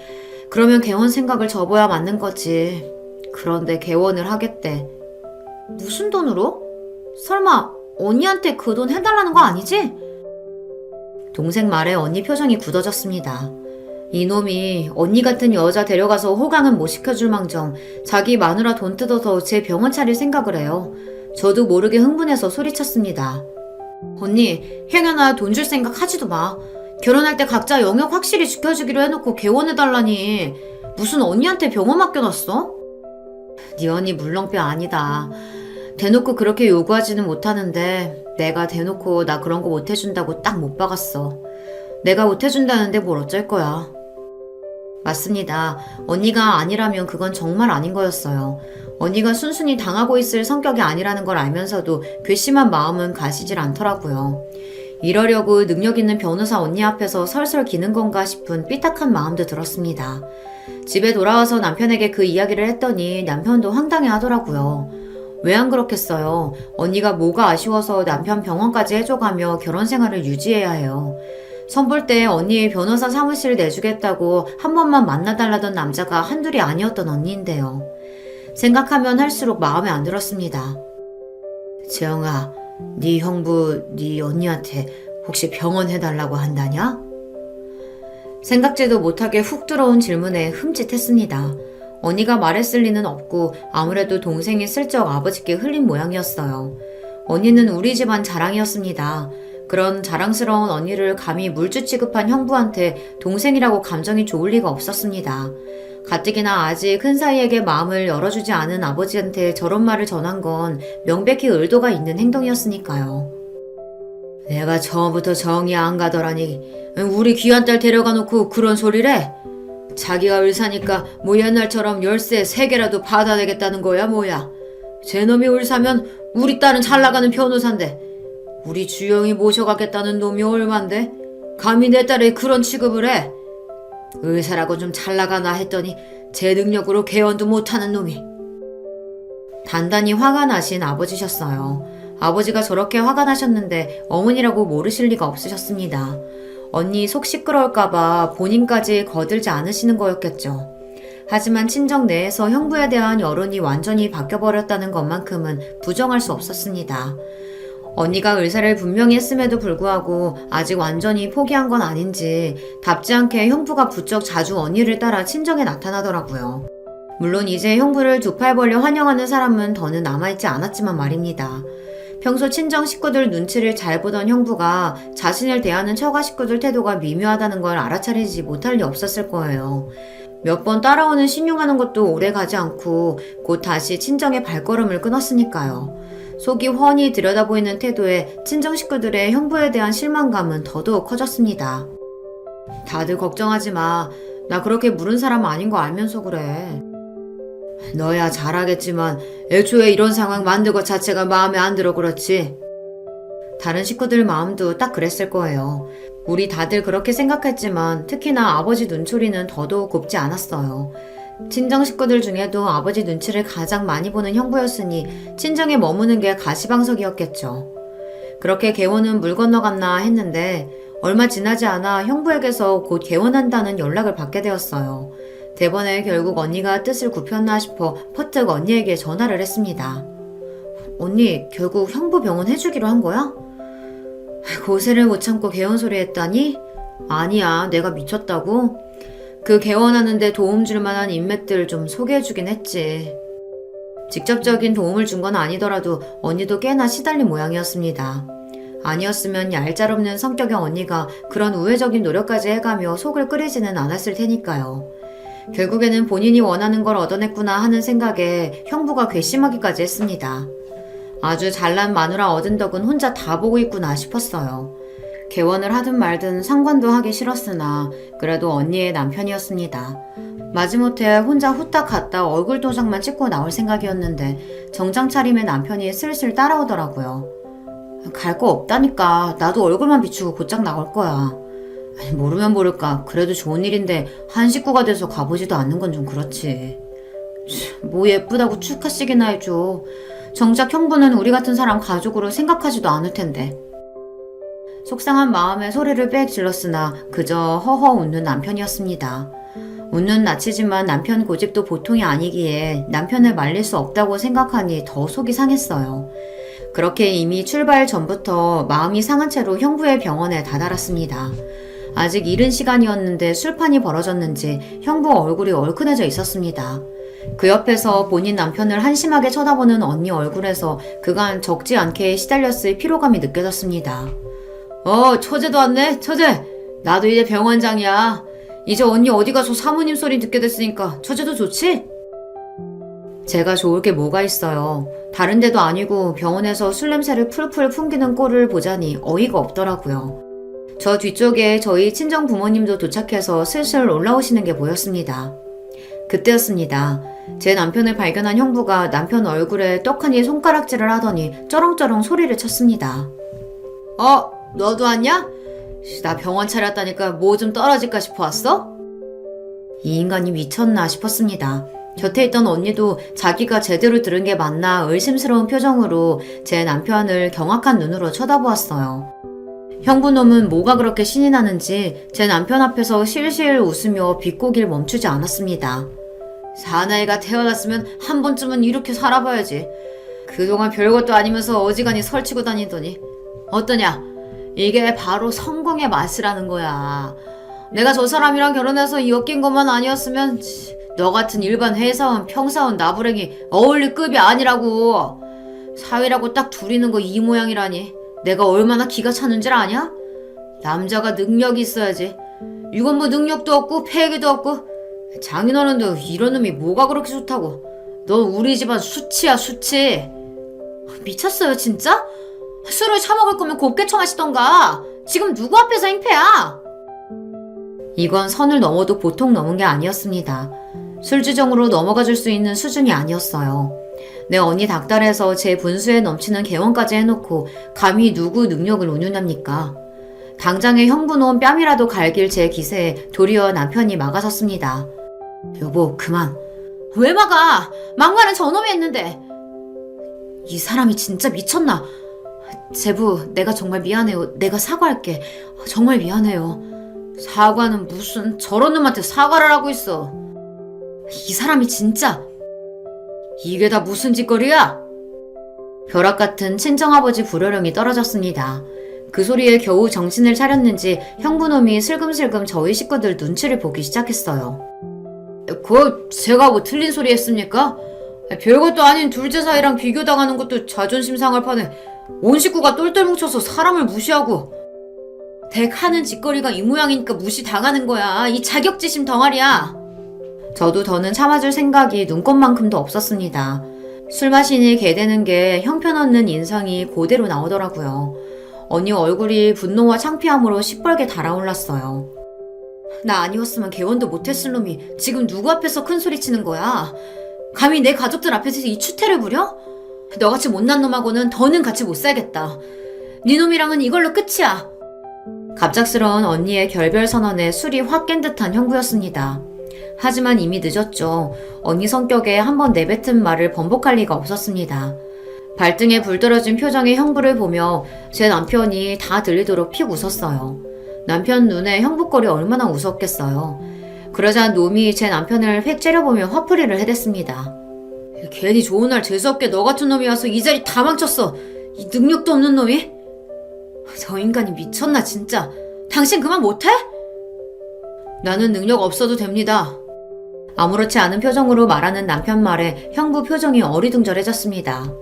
그러면 개원 생각을 접어야 맞는 거지. 그런데 개원을 하겠대. 무슨 돈으로? 설마 언니한테 그 돈 해달라는 거 아니지? 동생 말에 언니 표정이 굳어졌습니다. 이놈이 언니 같은 여자 데려가서 호강은 못 시켜줄 망정 자기 마누라 돈 뜯어서 제 병원 차릴 생각을 해요. 저도 모르게 흥분해서 소리쳤습니다. 언니, 행여나 돈 줄 생각 하지도 마. 결혼할 때 각자 영역 확실히 지켜주기로 해놓고 개원해달라니. 무슨 언니한테 병원 맡겨놨어? 네 언니 물렁뼈 아니다. 대놓고 그렇게 요구하지는 못하는데 내가 대놓고 나 그런 거 못해준다고 딱 못 박았어. 내가 못해준다는데 뭘 어쩔 거야. 맞습니다. 언니가 아니라면 그건 정말 아닌 거였어요. 언니가 순순히 당하고 있을 성격이 아니라는 걸 알면서도 괘씸한 마음은 가시질 않더라고요. 이러려고 능력 있는 변호사 언니 앞에서 설설 기는 건가 싶은 삐딱한 마음도 들었습니다. 집에 돌아와서 남편에게 그 이야기를 했더니 남편도 황당해 하더라고요. 왜 안 그렇겠어요. 언니가 뭐가 아쉬워서 남편 병원까지 해줘가며 결혼 생활을 유지해야 해요. 선볼 때 언니의 변호사 사무실 내주겠다고 한 번만 만나달라던 남자가 한둘이 아니었던 언니인데요. 생각하면 할수록 마음에 안 들었습니다. 재영아, 네 형부 네 언니한테 혹시 병원 해달라고 한다냐? 생각지도 못하게 훅 들어온 질문에 흠칫했습니다. 언니가 말했을 리는 없고 아무래도 동생이 슬쩍 아버지께 흘린 모양이었어요. 언니는 우리 집안 자랑이었습니다. 그런 자랑스러운 언니를 감히 물주 취급한 형부한테 동생이라고 감정이 좋을 리가 없었습니다. 가뜩이나 아직 큰 사이에게 마음을 열어주지 않은 아버지한테 저런 말을 전한 건 명백히 의도가 있는 행동이었으니까요. 내가 처음부터 정이 안 가더라니 우리 귀한 딸 데려가 놓고 그런 소리를 해? 자기가 의사니까 뭐 옛날처럼 열쇠 3개라도 받아내겠다는 거야 뭐야. 쟤놈이 의사면 우리 딸은 잘나가는 변호사인데 우리 주영이 모셔가겠다는 놈이 얼만데 감히 내 딸에 그런 취급을 해. 의사라고 좀 잘나가나 했더니 제 능력으로 개원도 못하는 놈이. 단단히 화가 나신 아버지셨어요. 아버지가 저렇게 화가 나셨는데 어머니라고 모르실 리가 없으셨습니다. 언니 속 시끄러울까봐 본인까지 거들지 않으시는 거였겠죠. 하지만 친정 내에서 형부에 대한 여론이 완전히 바뀌어버렸다는 것만큼은 부정할 수 없었습니다. 언니가 의사를 분명히 했음에도 불구하고 아직 완전히 포기한 건 아닌지 답지 않게 형부가 부쩍 자주 언니를 따라 친정에 나타나더라고요. 물론 이제 형부를 두 팔 벌려 환영하는 사람은 더는 남아있지 않았지만 말입니다. 평소 친정 식구들 눈치를 잘 보던 형부가 자신을 대하는 처가 식구들 태도가 미묘하다는 걸 알아차리지 못할 리 없었을 거예요. 몇 번 따라오는 신용하는 것도 오래 가지 않고 곧 다시 친정의 발걸음을 끊었으니까요. 속이 훤히 들여다보이는 태도에 친정 식구들의 형부에 대한 실망감은 더더욱 커졌습니다. 다들 걱정하지 마. 나 그렇게 물은 사람 아닌 거 알면서 그래. 너야 잘하겠지만 애초에 이런 상황 만든 것 자체가 마음에 안 들어 그렇지. 다른 식구들 마음도 딱 그랬을 거예요. 우리 다들 그렇게 생각했지만 특히나 아버지 눈초리는 더더욱 곱지 않았어요. 친정 식구들 중에도 아버지 눈치를 가장 많이 보는 형부였으니 친정에 머무는 게 가시방석이었겠죠. 그렇게 개원은 물 건너갔나 했는데 얼마 지나지 않아 형부에게서 곧 개원한다는 연락을 받게 되었어요. 대번에 결국 언니가 뜻을 굽혔나 싶어 퍼뜩 언니에게 전화를 했습니다. 언니, 결국 형부 병원 해주기로 한 거야? 고세를 못 참고 개원 소리 했다니? 아니야, 내가 미쳤다고? 그 개원하는데 도움 줄 만한 인맥들 좀 소개해주긴 했지. 직접적인 도움을 준 건 아니더라도 언니도 꽤나 시달린 모양이었습니다. 아니었으면 얄짤없는 성격의 언니가 그런 우회적인 노력까지 해가며 속을 끓이지는 않았을 테니까요. 결국에는 본인이 원하는 걸 얻어냈구나 하는 생각에 형부가 괘씸하기까지 했습니다. 아주 잘난 마누라 얻은 덕은 혼자 다 보고 있구나 싶었어요. 개원을 하든 말든 상관도 하기 싫었으나 그래도 언니의 남편이었습니다. 마지못해 혼자 후딱 갔다 얼굴 도장만 찍고 나올 생각이었는데 정장 차림의 남편이 슬슬 따라오더라고요. 갈 거 없다니까. 나도 얼굴만 비추고 곧장 나올 거야. 모르면 모를까. 그래도 좋은 일인데 한 식구가 돼서 가보지도 않는 건 좀 그렇지. 뭐 예쁘다고 축하식이나 해줘. 정작 형부는 우리 같은 사람 가족으로 생각하지도 않을 텐데. 속상한 마음에 소리를 빽 질렀으나 그저 허허 웃는 남편이었습니다. 웃는 낯이지만 남편 고집도 보통이 아니기에 남편을 말릴 수 없다고 생각하니 더 속이 상했어요. 그렇게 이미 출발 전부터 마음이 상한 채로 형부의 병원에 다다랐습니다. 아직 이른 시간이었는데 술판이 벌어졌는지 형부 얼굴이 얼큰해져 있었습니다. 그 옆에서 본인 남편을 한심하게 쳐다보는 언니 얼굴에서 그간 적지 않게 시달렸을 피로감이 느껴졌습니다. 처제도 왔네, 처제. 나도 이제 병원장이야. 이제 언니 어디 가서 사모님 소리 듣게 됐으니까 처제도 좋지? 제가 좋을 게 뭐가 있어요. 다른 데도 아니고 병원에서 술 냄새를 풀풀 풍기는 꼴을 보자니 어이가 없더라고요. 저 뒤쪽에 저희 친정 부모님도 도착해서 슬슬 올라오시는 게 보였습니다. 그때였습니다. 제 남편을 발견한 형부가 남편 얼굴에 떡하니 손가락질을 하더니 쩌렁쩌렁 소리를 쳤습니다. 너도 왔냐? 나 병원 차렸다니까 뭐 좀 떨어질까 싶어 왔어? 이 인간이 미쳤나 싶었습니다. 곁에 있던 언니도 자기가 제대로 들은 게 맞나 의심스러운 표정으로 제 남편을 경악한 눈으로 쳐다보았어요. 형부놈은 뭐가 그렇게 신이 나는지 제 남편 앞에서 실실 웃으며 비꼬길 멈추지 않았습니다. 사나이가 태어났으면 한 번쯤은 이렇게 살아봐야지. 그동안 별것도 아니면서 어지간히 설치고 다니더니 어떠냐? 이게 바로 성공의 맛이라는 거야. 내가 저 사람이랑 결혼해서 엮인 것만 아니었으면 너 같은 일반 회사원, 평사원, 나부랭이 어울릴 급이 아니라고. 사위라고 딱 둘이는 거 이 모양이라니. 내가 얼마나 기가 차는 줄 아냐? 남자가 능력이 있어야지. 이건 뭐 능력도 없고 패기도 없고. 장인어른도 이런 놈이 뭐가 그렇게 좋다고. 너 우리 집안 수치야, 수치. 미쳤어요 진짜? 술을 처먹을 거면 곱게 처마시던가. 지금 누구 앞에서 행패야? 이건 선을 넘어도 보통 넘은 게 아니었습니다. 술주정으로 넘어가 줄 수 있는 수준이 아니었어요. 내 언니 닥달해서 제 분수에 넘치는 개원까지 해놓고 감히 누구 능력을 운운합니까? 당장에 형부놈 뺨이라도 갈길 제 기세에 도리어 남편이 막아섰습니다. 여보, 그만. 왜 막아? 막말은 저놈이 했는데. 이 사람이 진짜 미쳤나? 제부, 내가 정말 미안해요. 내가 사과할게. 정말 미안해요. 사과는 무슨, 저런 놈한테 사과를 하고 있어. 이 사람이 진짜. 이게 다 무슨 짓거리야? 벼락 같은 친정아버지 불효령이 떨어졌습니다. 그 소리에 겨우 정신을 차렸는지 형부놈이 슬금슬금 저희 식구들 눈치를 보기 시작했어요. 제가 뭐 틀린 소리 했습니까? 별것도 아닌 둘째 사이랑 비교당하는 것도 자존심 상할 판에 온 식구가 똘똘 뭉쳐서 사람을 무시하고. 댁 하는 짓거리가 이 모양이니까 무시당하는 거야. 이 자격지심 덩어리야. 저도 더는 참아줄 생각이 눈꼽만큼도 없었습니다. 술 마시니 개되는 게 형편없는 인상이 그대로 나오더라고요. 언니 얼굴이 분노와 창피함으로 시뻘게 달아올랐어요. 나 아니었으면 개원도 못했을 놈이 지금 누구 앞에서 큰 소리 치는 거야? 감히 내 가족들 앞에서 이 추태를 부려? 너같이 못난 놈하고는 더는 같이 못 살겠다. 네 놈이랑은 이걸로 끝이야. 갑작스러운 언니의 결별 선언에 술이 확 깬 듯한 형부였습니다. 하지만 이미 늦었죠. 언니 성격에 한번 내뱉은 말을 번복할 리가 없었습니다. 발등에 불 떨어진 표정의 형부를 보며 제 남편이 다 들리도록 픽 웃었어요. 남편 눈에 형부꼴이 얼마나 웃었겠어요. 그러자 놈이 제 남편을 휙 째려보며 화풀이를 해댔습니다. 괜히 좋은 날 재수없게 너 같은 놈이 와서 이 자리 다 망쳤어. 이 능력도 없는 놈이. 저 인간이 미쳤나 진짜. 당신 그만 못해? 나는 능력 없어도 됩니다. 아무렇지 않은 표정으로 말하는 남편 말에 형부 표정이 어리둥절해졌습니다.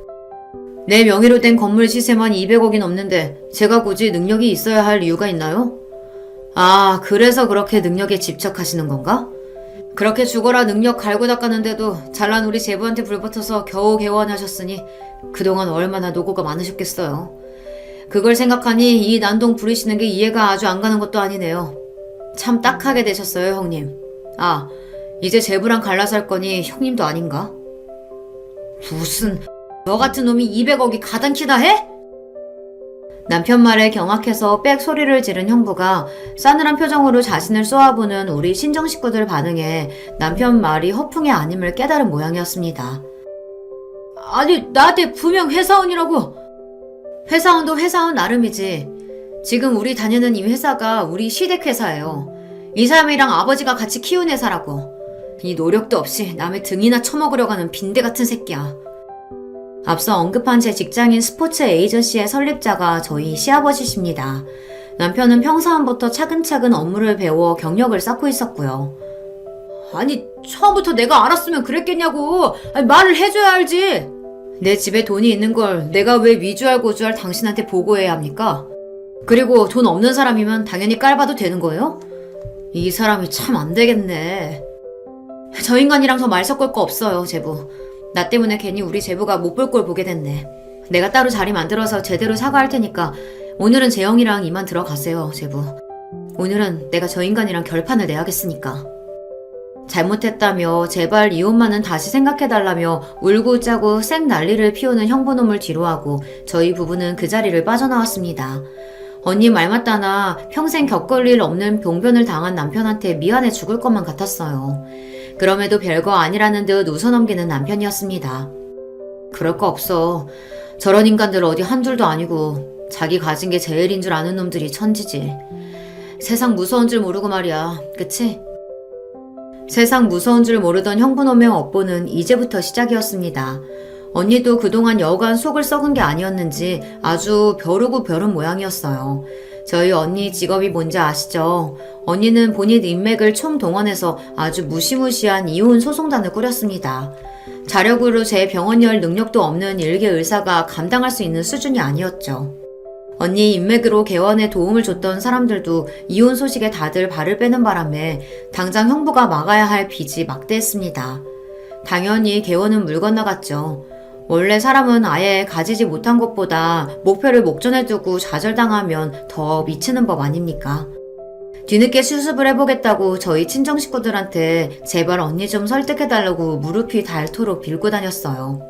내 명의로 된 건물 시세만 200억이 넘는데 제가 굳이 능력이 있어야 할 이유가 있나요? 아, 그래서 그렇게 능력에 집착하시는 건가? 그렇게 죽어라 능력 갈고 닦았는데도 잘난 우리 제부한테 불붙어서 겨우 개원하셨으니 그동안 얼마나 노고가 많으셨겠어요. 그걸 생각하니 이 난동 부리시는 게 이해가 아주 안 가는 것도 아니네요. 참 딱하게 되셨어요, 형님. 아, 이제 제부랑 갈라서 할 거니 형님도 아닌가? 무슨, 너 같은 놈이 200억이 가당키나 해? 남편 말에 경악해서 빽 소리를 지른 형부가 싸늘한 표정으로 자신을 쏘아보는 우리 친정 식구들 반응에 남편 말이 허풍이 아님을 깨달은 모양이었습니다. 아니, 나한테 분명 회사원이라고. 회사원도 회사원 나름이지. 지금 우리 다니는 이 회사가 우리 시댁 회사예요. 이 사람이랑 아버지가 같이 키운 회사라고. 이 노력도 없이 남의 등이나 쳐먹으려고 하는 빈대 같은 새끼야. 앞서 언급한 제 직장인 스포츠 에이전시의 설립자가 저희 시아버지십니다. 남편은 평사원부터 차근차근 업무를 배워 경력을 쌓고 있었고요. 아니, 처음부터 내가 알았으면 그랬겠냐고. 아니, 말을 해줘야 알지. 내 집에 돈이 있는 걸 내가 왜 위주할 고주할 당신한테 보고해야 합니까? 그리고 돈 없는 사람이면 당연히 깔봐도 되는 거예요? 이 사람이 참 안 되겠네. 저 인간이랑 더 말 섞을 거 없어요, 제부. 나 때문에 괜히 우리 제부가 못 볼 꼴 보게 됐네. 내가 따로 자리 만들어서 제대로 사과할 테니까 오늘은 재영이랑 이만 들어가세요, 제부. 오늘은 내가 저 인간이랑 결판을 내야겠으니까. 잘못했다며 제발 이혼만은 다시 생각해달라며 울고 짜고 쌩 난리를 피우는 형부놈을 뒤로하고 저희 부부는 그 자리를 빠져나왔습니다. 언니 말 맞다나 평생 겪을 일 없는 병변을 당한 남편한테 미안해 죽을 것만 같았어요. 그럼에도 별거 아니라는 듯 웃어넘기는 남편이었습니다. 그럴 거 없어. 저런 인간들 어디 한 줄도 아니고 자기 가진 게 제일인 줄 아는 놈들이 천지지. 세상 무서운 줄 모르고 말이야. 그치? 세상 무서운 줄 모르던 형부놈의 업보는 이제부터 시작이었습니다. 언니도 그동안 여간 속을 썩은 게 아니었는지 아주 벼르고 벼른 모양이었어요. 저희 언니 직업이 뭔지 아시죠? 언니는 본인 인맥을 총동원해서 아주 무시무시한 이혼 소송단을 꾸렸습니다. 자력으로 제 병원 열 능력도 없는 일개 의사가 감당할 수 있는 수준이 아니었죠. 언니 인맥으로 개원에 도움을 줬던 사람들도 이혼 소식에 다들 발을 빼는 바람에 당장 형부가 막아야 할 빚이 막대했습니다. 당연히 개원은 물 건너갔죠. 원래 사람은 아예 가지지 못한 것보다 목표를 목전에 두고 좌절당하면 더 미치는 법 아닙니까? 뒤늦게 수습을 해보겠다고 저희 친정 식구들한테 제발 언니 좀 설득해달라고 무릎이 닳도록 빌고 다녔어요.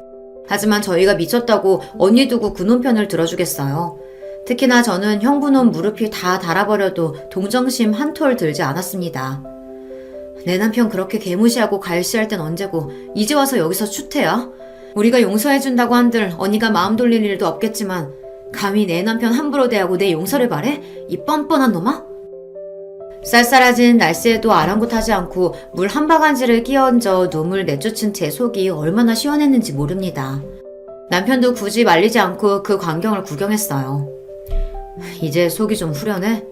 하지만 저희가 미쳤다고 언니 두고 그놈 편을 들어주겠어요. 특히나 저는 형부놈 무릎이 다 닳아버려도 동정심 한 톨 들지 않았습니다. 내 남편 그렇게 개무시하고 갈시할 땐 언제고 이제 와서 여기서 추태야? 우리가 용서해준다고 한들 언니가 마음 돌릴 일도 없겠지만 감히 내 남편 함부로 대하고 내 용서를 바래? 이 뻔뻔한 놈아? 쌀쌀해진 날씨에도 아랑곳하지 않고 물 한 바가지를 끼얹어 눈물 내쫓은 제 속이 얼마나 시원했는지 모릅니다. 남편도 굳이 말리지 않고 그 광경을 구경했어요. 이제 속이 좀 후련해?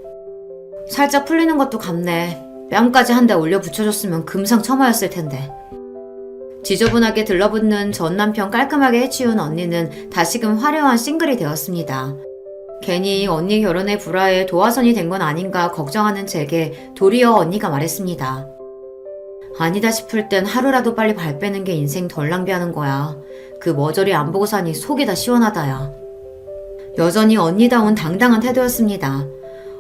살짝 풀리는 것도 같네. 뺨까지 한 대 올려 붙여줬으면 금상첨화였을 텐데. 지저분하게 들러붙는 전 남편 깔끔하게 해치운 언니는 다시금 화려한 싱글이 되었습니다. 괜히 언니 결혼에 불화해 도화선이 된 건 아닌가 걱정하는 제게 도리어 언니가 말했습니다. 아니다 싶을 땐 하루라도 빨리 발 빼는 게 인생 덜 낭비하는 거야. 그 머저리 안 보고 사니 속이 다 시원하다야. 여전히 언니다운 당당한 태도였습니다.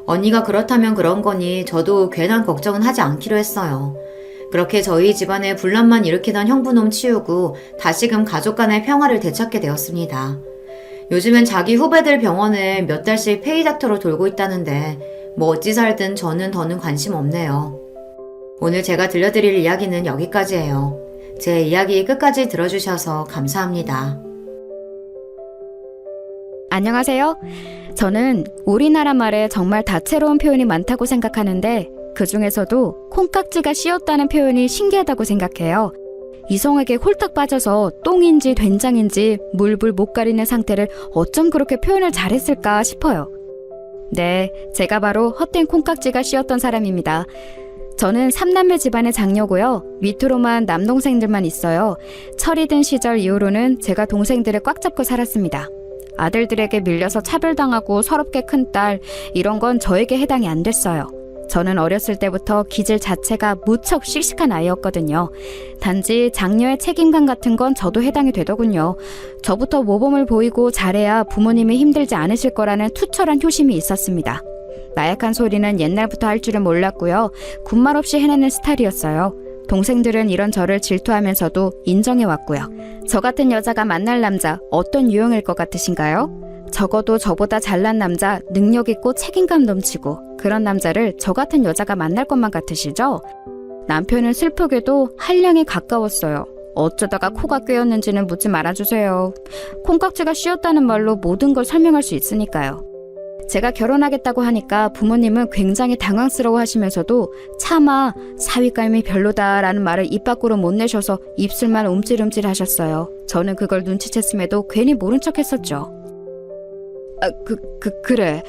언니가 그렇다면 그런 거니 저도 괜한 걱정은 하지 않기로 했어요. 그렇게 저희 집안에 분란만 일으키던 형부놈 치우고 다시금 가족 간의 평화를 되찾게 되었습니다. 요즘엔 자기 후배들 병원에 몇 달씩 페이닥터로 돌고 있다는데 뭐 어찌 살든 저는 더는 관심 없네요. 오늘 제가 들려드릴 이야기는 여기까지예요. 제 이야기 끝까지 들어주셔서 감사합니다. 안녕하세요. 저는 우리나라 말에 정말 다채로운 표현이 많다고 생각하는데 그 중에서도 콩깍지가 씌었다는 표현이 신기하다고 생각해요. 이성에게 홀딱 빠져서 똥인지 된장인지 물불 못 가리는 상태를 어쩜 그렇게 표현을 잘했을까 싶어요. 네, 제가 바로 헛된 콩깍지가 씌었던 사람입니다. 저는 3남매 집안의 장녀고요. 밑으로만 남동생들만 있어요. 철이 든 시절 이후로는 제가 동생들을 꽉 잡고 살았습니다. 아들들에게 밀려서 차별당하고 서럽게 큰 딸, 이런 건 저에게 해당이 안 됐어요. 저는 어렸을 때부터 기질 자체가 무척 씩씩한 아이였거든요. 단지 장녀의 책임감 같은 건 저도 해당이 되더군요. 저부터 모범을 보이고 잘해야 부모님이 힘들지 않으실 거라는 투철한 효심이 있었습니다. 나약한 소리는 옛날부터 할 줄은 몰랐고요. 군말 없이 해내는 스타일이었어요. 동생들은 이런 저를 질투하면서도 인정해왔고요. 저 같은 여자가 만날 남자 어떤 유형일 것 같으신가요? 적어도 저보다 잘난 남자, 능력 있고 책임감 넘치고 그런 남자를 저 같은 여자가 만날 것만 같으시죠? 남편은 슬프게도 한량에 가까웠어요. 어쩌다가 코가 꿰었는지는 묻지 말아주세요. 콩깍지가 씌었다는 말로 모든 걸 설명할 수 있으니까요. 제가 결혼하겠다고 하니까 부모님은 굉장히 당황스러워 하시면서도 차마 사위감이 별로다라는 말을 입 밖으로 못 내셔서 입술만 움찔움찔 하셨어요. 저는 그걸 눈치챘음에도 괜히 모른 척 했었죠. 그래.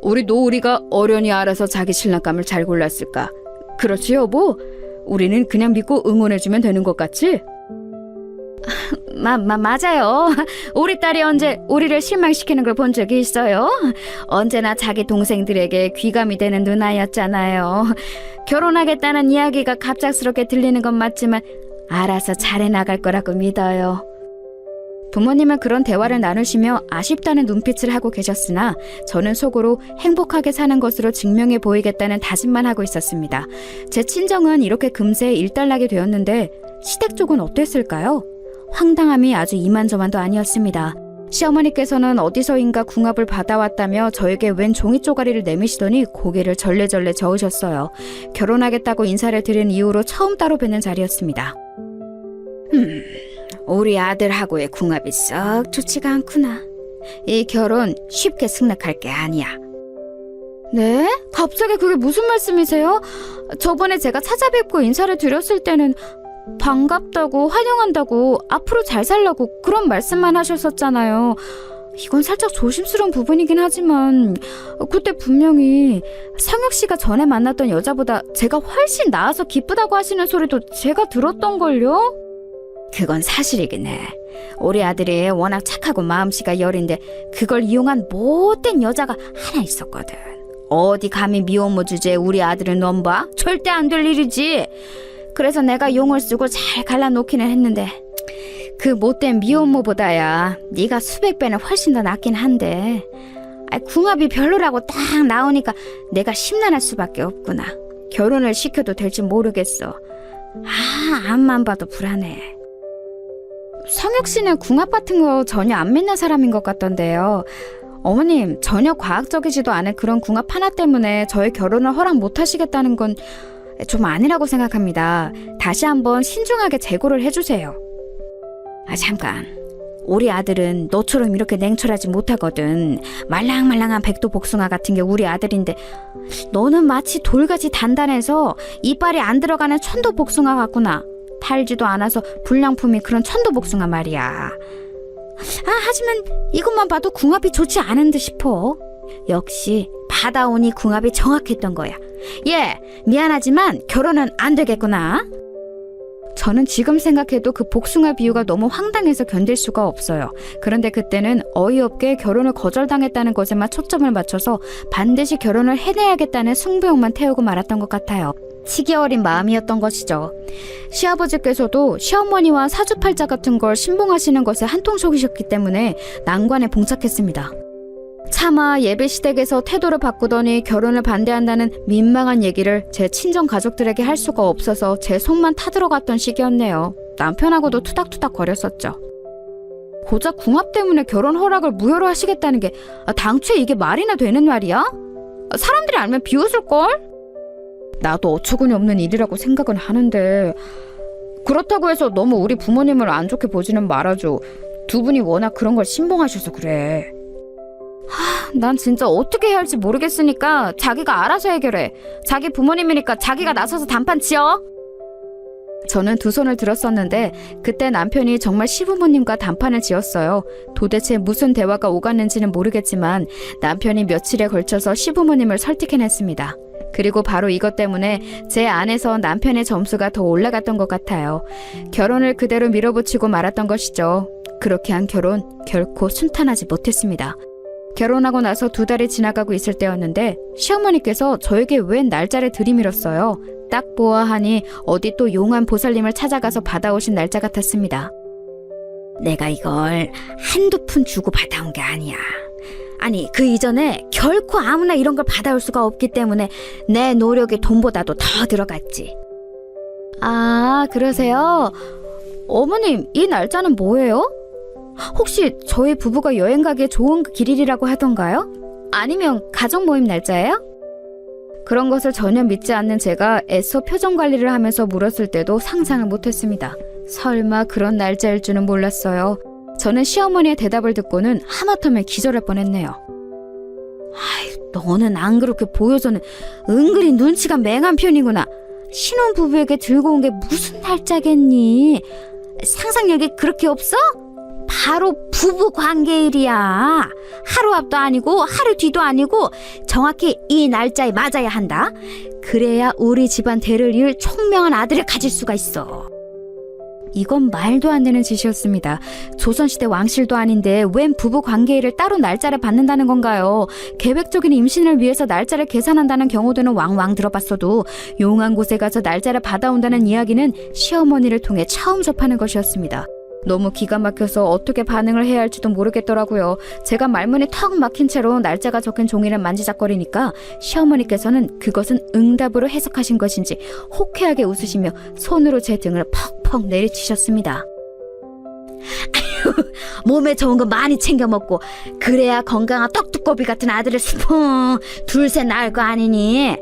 우리 노우리가 어련히 알아서 자기 신랑감을 잘 골랐을까? 그렇지 여보? 우리는 그냥 믿고 응원해주면 되는 것 같지? 맞아요. 우리 딸이 언제 우리를 실망시키는 걸 본 적이 있어요? 언제나 자기 동생들에게 귀감이 되는 누나였잖아요. 결혼하겠다는 이야기가 갑작스럽게 들리는 건 맞지만 알아서 잘해나갈 거라고 믿어요. 부모님은 그런 대화를 나누시며 아쉽다는 눈빛을 하고 계셨으나 저는 속으로 행복하게 사는 것으로 증명해 보이겠다는 다짐만 하고 있었습니다. 제 친정은 이렇게 금세 일단락이 되었는데 시댁 쪽은 어땠을까요? 황당함이 아주 이만저만도 아니었습니다. 시어머니께서는 어디서인가 궁합을 받아왔다며 저에게 웬 종이 쪼가리를 내미시더니 고개를 절레절레 저으셨어요. 결혼하겠다고 인사를 드린 이후로 처음 따로 뵙는 자리였습니다. 우리 아들하고의 궁합이 썩 좋지가 않구나. 이 결혼 쉽게 승낙할 게 아니야. 네? 갑자기 그게 무슨 말씀이세요? 저번에 제가 찾아뵙고 인사를 드렸을 때는 반갑다고 환영한다고 앞으로 잘 살라고 그런 말씀만 하셨었잖아요. 이건 살짝 조심스러운 부분이긴 하지만 그때 분명히 성혁 씨가 전에 만났던 여자보다 제가 훨씬 나아서 기쁘다고 하시는 소리도 제가 들었던걸요? 그건 사실이긴 해. 우리 아들이 워낙 착하고 마음씨가 여린데 그걸 이용한 못된 여자가 하나 있었거든. 어디 감히 미혼모 주제에 우리 아들을 넘봐? 절대 안 될 일이지. 그래서 내가 용을 쓰고 잘 갈라놓기는 했는데 그 못된 미혼모보다야 네가 수백 배는 훨씬 더 낫긴 한데 궁합이 별로라고 딱 나오니까 내가 심란할 수밖에 없구나. 결혼을 시켜도 될지 모르겠어. 앞만 봐도 불안해. 성혁 씨는 궁합 같은 거 전혀 안 믿는 사람인 것 같던데요. 어머님, 전혀 과학적이지도 않은 그런 궁합 하나 때문에 저의 결혼을 허락 못 하시겠다는 건 좀 아니라고 생각합니다. 다시 한번 신중하게 재고를 해주세요. 잠깐. 우리 아들은 너처럼 이렇게 냉철하지 못하거든. 말랑말랑한 백도복숭아 같은 게 우리 아들인데 너는 마치 돌같이 단단해서 이빨이 안 들어가는 천도복숭아 같구나. 달지도 않아서 불량품이 그런 천도복숭아 말이야. 하지만 이것만 봐도 궁합이 좋지 않은 듯 싶어. 역시 받아오니 궁합이 정확했던 거야. 미안하지만 결혼은 안 되겠구나. 저는 지금 생각해도 그 복숭아 비유가 너무 황당해서 견딜 수가 없어요. 그런데 그때는 어이없게 결혼을 거절당했다는 것에만 초점을 맞춰서 반드시 결혼을 해내야겠다는 승부욕만 태우고 말았던 것 같아요. 치기 어린 마음이었던 것이죠. 시아버지께서도 시어머니와 사주팔자 같은 걸 신봉하시는 것에 한통속이셨기 때문에 난관에 봉착했습니다. 차마 예배시댁에서 태도를 바꾸더니 결혼을 반대한다는 민망한 얘기를 제 친정 가족들에게 할 수가 없어서 제 속만 타들어갔던 시기였네요. 남편하고도 투닥투닥 거렸었죠. 고작 궁합 때문에 결혼 허락을 무효로 하시겠다는 게 당초에 이게 말이나 되는 말이야? 사람들이 알면 비웃을걸? 나도 어처구니 없는 일이라고 생각은 하는데 그렇다고 해서 너무 우리 부모님을 안 좋게 보지는 말아줘. 두 분이 워낙 그런 걸 신봉하셔서 그래. 난 진짜 어떻게 해야 할지 모르겠으니까 자기가 알아서 해결해. 자기 부모님이니까 자기가 나서서 단판 지어. 저는 두 손을 들었었는데 그때 남편이 정말 시부모님과 단판을 지었어요. 도대체 무슨 대화가 오갔는지는 모르겠지만 남편이 며칠에 걸쳐서 시부모님을 설득해냈습니다. 그리고 바로 이것 때문에 제 안에서 남편의 점수가 더 올라갔던 것 같아요. 결혼을 그대로 밀어붙이고 말았던 것이죠. 그렇게 한 결혼 결코 순탄하지 못했습니다. 결혼하고 나서 2달이 지나가고 있을 때였는데 시어머니께서 저에게 웬 날짜를 들이밀었어요. 딱 보아하니 어디 또 용한 보살님을 찾아가서 받아오신 날짜 같았습니다. 내가 이걸 한두 푼 주고 받아온 게 아니야. 아니 그 이전에 결코 아무나 이런 걸 받아올 수가 없기 때문에 내 노력이 돈보다도 더 들어갔지. 그러세요? 어머님 이 날짜는 뭐예요? 혹시 저희 부부가 여행 가기에 좋은 길일이라고 하던가요? 아니면 가족 모임 날짜예요? 그런 것을 전혀 믿지 않는 제가 애써 표정 관리를 하면서 물었을 때도 상상을 못했습니다. 설마 그런 날짜일 줄은 몰랐어요. 저는 시어머니의 대답을 듣고는 하마터면 기절할 뻔했네요. 너는 안 그렇게 보여서는 은근히 눈치가 맹한 편이구나. 신혼부부에게 들고 온 게 무슨 날짜겠니? 상상력이 그렇게 없어? 바로 부부 관계일이야. 하루 앞도 아니고 하루 뒤도 아니고 정확히 이 날짜에 맞아야 한다. 그래야 우리 집안 대를 이을 총명한 아들을 가질 수가 있어. 이건 말도 안 되는 짓이었습니다. 조선시대 왕실도 아닌데 웬 부부 관계일을 따로 날짜를 받는다는 건가요? 계획적인 임신을 위해서 날짜를 계산한다는 경우도는 왕왕 들어봤어도 용한 곳에 가서 날짜를 받아온다는 이야기는 시어머니를 통해 처음 접하는 것이었습니다. 너무 기가 막혀서 어떻게 반응을 해야 할지도 모르겠더라고요. 제가 말문이 턱 막힌 채로 날짜가 적힌 종이를 만지작거리니까 시어머니께서는 그것은 응답으로 해석하신 것인지 호쾌하게 웃으시며 손으로 제 등을 퍽퍽 내리치셨습니다. 몸에 좋은 거 많이 챙겨 먹고 그래야 건강한 떡두꺼비 같은 아들을 스풍 둘셋 낳을 거 아니니.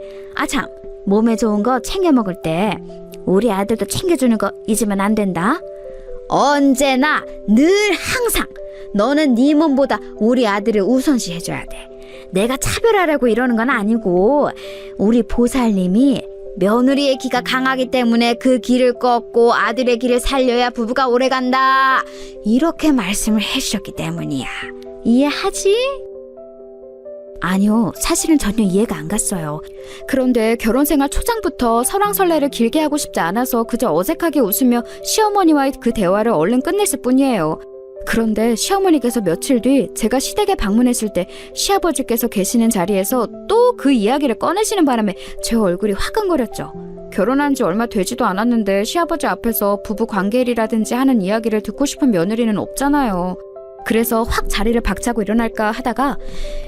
참, 몸에 좋은 거 챙겨 먹을 때 우리 아들도 챙겨주는 거 잊으면 안 된다. 언제나 늘 항상 너는 네 몸보다 우리 아들을 우선시 해줘야 돼. 내가 차별하라고 이러는 건 아니고 우리 보살님이 며느리의 기가 강하기 때문에 그 기를 꺾고 아들의 기를 살려야 부부가 오래간다, 이렇게 말씀을 해주셨기 때문이야. 이해하지? 아니요, 사실은 전혀 이해가 안 갔어요. 그런데 결혼생활 초장부터 설왕설래를 길게 하고 싶지 않아서 그저 어색하게 웃으며 시어머니와의 그 대화를 얼른 끝냈을 뿐이에요. 그런데 시어머니께서 며칠 뒤 제가 시댁에 방문했을 때 시아버지께서 계시는 자리에서 또 그 이야기를 꺼내시는 바람에 제 얼굴이 화끈거렸죠. 결혼한 지 얼마 되지도 않았는데 시아버지 앞에서 부부 관계일이라든지 하는 이야기를 듣고 싶은 며느리는 없잖아요. 그래서 확 자리를 박차고 일어날까 하다가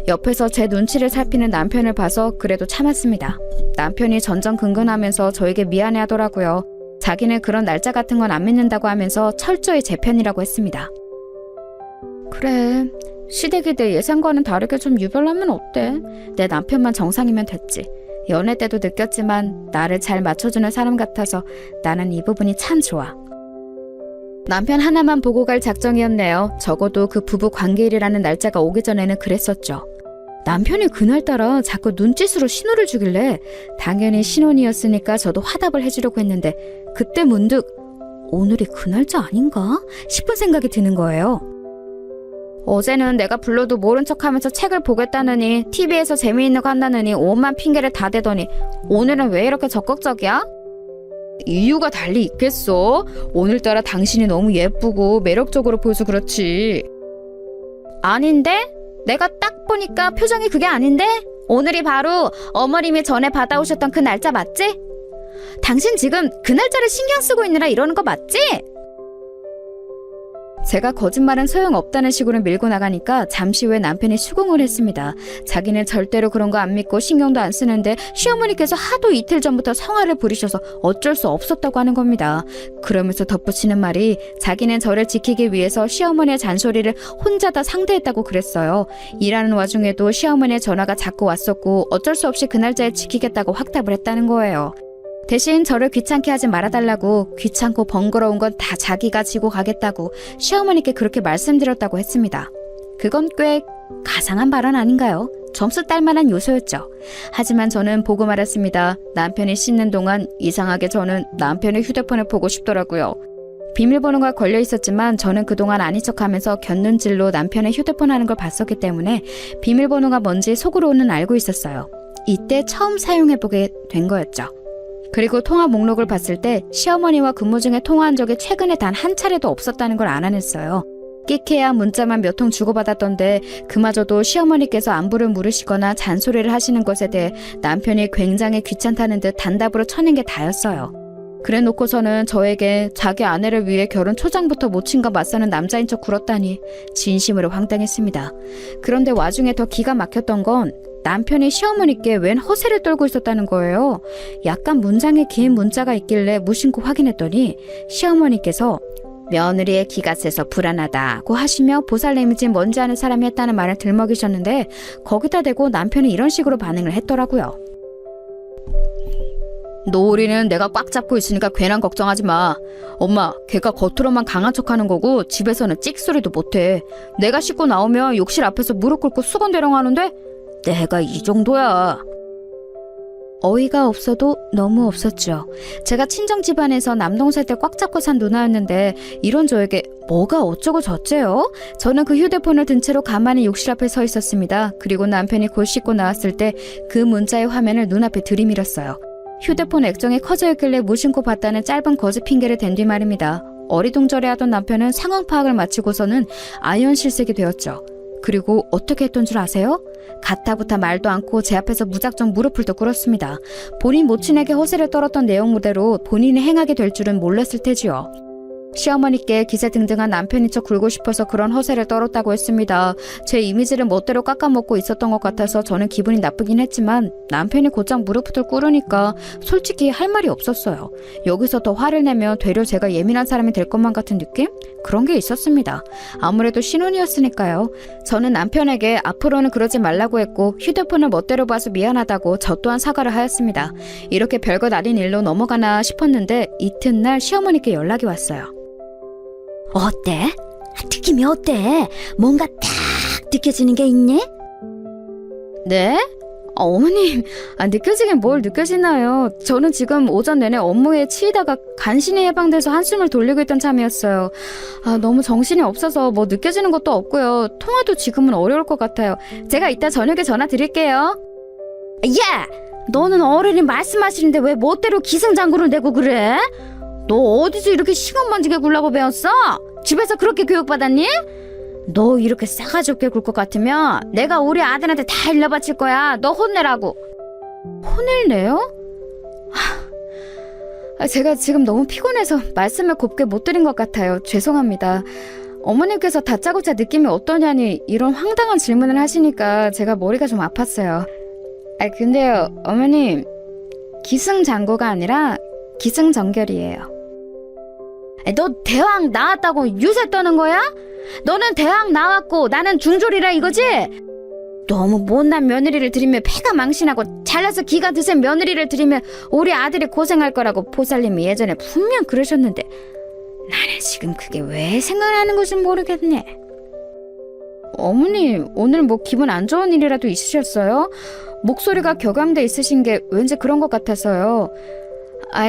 옆에서 제 눈치를 살피는 남편을 봐서 그래도 참았습니다. 남편이 전전긍긍하면서 저에게 미안해하더라고요. 자기는 그런 날짜 같은 건 안 믿는다고 하면서 철저히 제 편이라고 했습니다. 그래, 시댁이 내 예상과는 다르게 좀 유별나면 어때? 내 남편만 정상이면 됐지. 연애 때도 느꼈지만 나를 잘 맞춰주는 사람 같아서 나는 이 부분이 참 좋아. 남편 하나만 보고 갈 작정이었네요. 적어도 그 부부 관계일이라는 날짜가 오기 전에는 그랬었죠. 남편이 그날따라 자꾸 눈짓으로 신호를 주길래 당연히 신혼이었으니까 저도 화답을 해주려고 했는데 그때 문득 오늘이 그 날짜 아닌가 싶은 생각이 드는 거예요. 어제는 내가 불러도 모른 척하면서 책을 보겠다느니 TV에서 재미있는 거 한다느니 온만 핑계를 다 대더니 오늘은 왜 이렇게 적극적이야? 이유가 달리 있겠어. 오늘따라 당신이 너무 예쁘고 매력적으로 보여서 그렇지. 아닌데? 내가 딱 보니까 표정이 그게 아닌데? 오늘이 바로 어머님이 전에 받아오셨던 그 날짜 맞지? 당신 지금 그 날짜를 신경 쓰고 있느라 이러는 거 맞지? 제가 거짓말은 소용없다는 식으로 밀고 나가니까 잠시 후에 남편이 수긍을 했습니다. 자기는 절대로 그런 거 안 믿고 신경도 안 쓰는데 시어머니께서 하도 이틀 전부터 성화를 부리셔서 어쩔 수 없었다고 하는 겁니다. 그러면서 덧붙이는 말이 자기는 저를 지키기 위해서 시어머니의 잔소리를 혼자 다 상대했다고 그랬어요. 일하는 와중에도 시어머니의 전화가 자꾸 왔었고 어쩔 수 없이 그 날짜에 지키겠다고 확답을 했다는 거예요. 대신 저를 귀찮게 하지 말아달라고 귀찮고 번거로운 건 다 자기가 지고 가겠다고 시어머니께 그렇게 말씀드렸다고 했습니다. 그건 꽤 가상한 발언 아닌가요? 점수 딸 만한 요소였죠. 하지만 저는 보고 말았습니다. 남편이 씻는 동안 이상하게 저는 남편의 휴대폰을 보고 싶더라고요. 비밀번호가 걸려 있었지만 저는 그동안 아닌 척하면서 곁눈질로 남편의 휴대폰 하는 걸 봤었기 때문에 비밀번호가 뭔지 속으로는 알고 있었어요. 이때 처음 사용해보게 된 거였죠. 그리고 통화 목록을 봤을 때 시어머니와 근무 중에 통화한 적이 최근에 단 한 차례도 없었다는 걸 알아냈어요. 끽해야 문자만 몇 통 주고받았던데 그마저도 시어머니께서 안부를 물으시거나 잔소리를 하시는 것에 대해 남편이 굉장히 귀찮다는 듯 단답으로 쳐낸 게 다였어요. 그래 놓고서는 저에게 자기 아내를 위해 결혼 초장부터 모친과 맞서는 남자인 척 굴었다니 진심으로 황당했습니다. 그런데 와중에 더 기가 막혔던 건 남편이 시어머니께 웬 허세를 떨고 있었다는 거예요. 약간 문장에 긴 문자가 있길래 무심코 확인했더니 시어머니께서 며느리의 기가 세서 불안하다고 하시며 보살내미진 뭔지 아는 사람이 했다는 말을 들먹이셨는데 거기다 대고 남편이 이런 식으로 반응을 했더라고요. 노을이는 내가 꽉 잡고 있으니까 괜한 걱정하지 마. 엄마, 걔가 겉으로만 강한 척하는 거고 집에서는 찍소리도 못해. 내가 씻고 나오면 욕실 앞에서 무릎 꿇고 수건대령 하는데 내가 이 정도야. 어이가 없어도 너무 없었죠. 제가 친정 집안에서 남동생 때 꽉 잡고 산 누나였는데 이런 저에게 뭐가 어쩌고 저쩌요? 저는 그 휴대폰을 든 채로 가만히 욕실 앞에 서 있었습니다. 그리고 남편이 곧 씻고 나왔을 때 그 문자의 화면을 눈앞에 들이밀었어요. 휴대폰 액정이 커져 있길래 무심코 봤다는 짧은 거짓 핑계를 댄 뒤 말입니다. 어리둥절해하던 남편은 상황 파악을 마치고서는 아연실색이 되었죠. 그리고 어떻게 했던 줄 아세요? 가타부타 말도 않고 제 앞에서 무작정 무릎을 더 꿇었습니다. 본인 모친에게 허세를 떨었던 내용무대로 본인이 행하게 될 줄은 몰랐을 테지요. 시어머니께 기세등등한 남편인 척 굴고 싶어서 그런 허세를 떨었다고 했습니다. 제 이미지를 멋대로 깎아먹고 있었던 것 같아서 저는 기분이 나쁘긴 했지만 남편이 곧장 무릎을 꿇으니까 솔직히 할 말이 없었어요. 여기서 더 화를 내면 되려 제가 예민한 사람이 될 것만 같은 느낌? 그런 게 있었습니다. 아무래도 신혼이었으니까요. 저는 남편에게 앞으로는 그러지 말라고 했고 휴대폰을 멋대로 봐서 미안하다고 저 또한 사과를 하였습니다. 이렇게 별것 아닌 일로 넘어가나 싶었는데 이튿날 시어머니께 연락이 왔어요. 어때? 느낌이 어때? 뭔가 딱 느껴지는 게 있니? 네? 어머님, 느껴지긴 뭘 느껴지나요? 저는 지금 오전 내내 업무에 치이다가 간신히 해방돼서 한숨을 돌리고 있던 참이었어요. 너무 정신이 없어서 뭐 느껴지는 것도 없고요. 통화도 지금은 어려울 것 같아요. 제가 이따 저녁에 전화 드릴게요. 야! 너는 어른이 말씀하시는데 왜 멋대로 기승장구를 내고 그래? 너 어디서 이렇게 시건방지게 굴라고 배웠어? 집에서 그렇게 교육받았니? 너 이렇게 싸가지 없게 굴 것 같으면 내가 우리 아들한테 다 일러바칠 거야. 너 혼내라고. 혼을 내요? 제가 지금 너무 피곤해서 말씀을 곱게 못 드린 것 같아요. 죄송합니다. 어머님께서 다짜고짜 느낌이 어떠냐니 이런 황당한 질문을 하시니까 제가 머리가 좀 아팠어요. 근데요, 어머님, 기승장구가 아니라 기승전결이에요. 너 대학 나왔다고 유세 떠는 거야? 너는 대학 나왔고 나는 중졸이라 이거지? 너무 못난 며느리를 들이며 패가 망신하고 잘나서 기가 드센 며느리를 들이며 우리 아들이 고생할 거라고 보살님이 예전에 분명 그러셨는데 나는 지금 그게 왜 생각나는 건지 모르겠네. 어머니, 오늘 뭐 기분 안 좋은 일이라도 있으셨어요? 목소리가 격앙돼 있으신 게 왠지 그런 것 같아서요.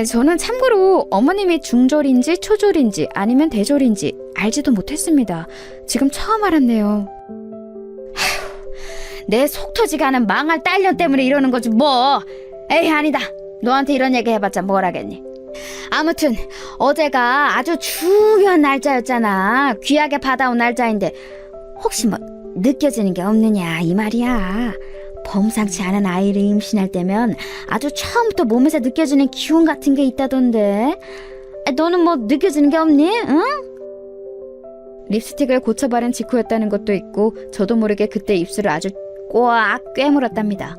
저는 참고로 어머님이 중졸인지 초졸인지 아니면 대졸인지 알지도 못했습니다. 지금 처음 알았네요. 내 속 터지게 하는 망할 딸년 때문에 이러는 거지 뭐. 에이, 아니다. 너한테 이런 얘기 해봤자 뭘 하겠니. 아무튼 어제가 아주 중요한 날짜였잖아. 귀하게 받아온 날짜인데 혹시 뭐 느껴지는 게 없느냐 이 말이야. 범상치 않은 아이를 임신할 때면 아주 처음부터 몸에서 느껴지는 기운 같은 게 있다던데. 너는 뭐 느껴지는 게 없니? 응? 립스틱을 고쳐 바른 직후였다는 것도 있고 저도 모르게 그때 입술을 아주 꽉 꿰물었답니다.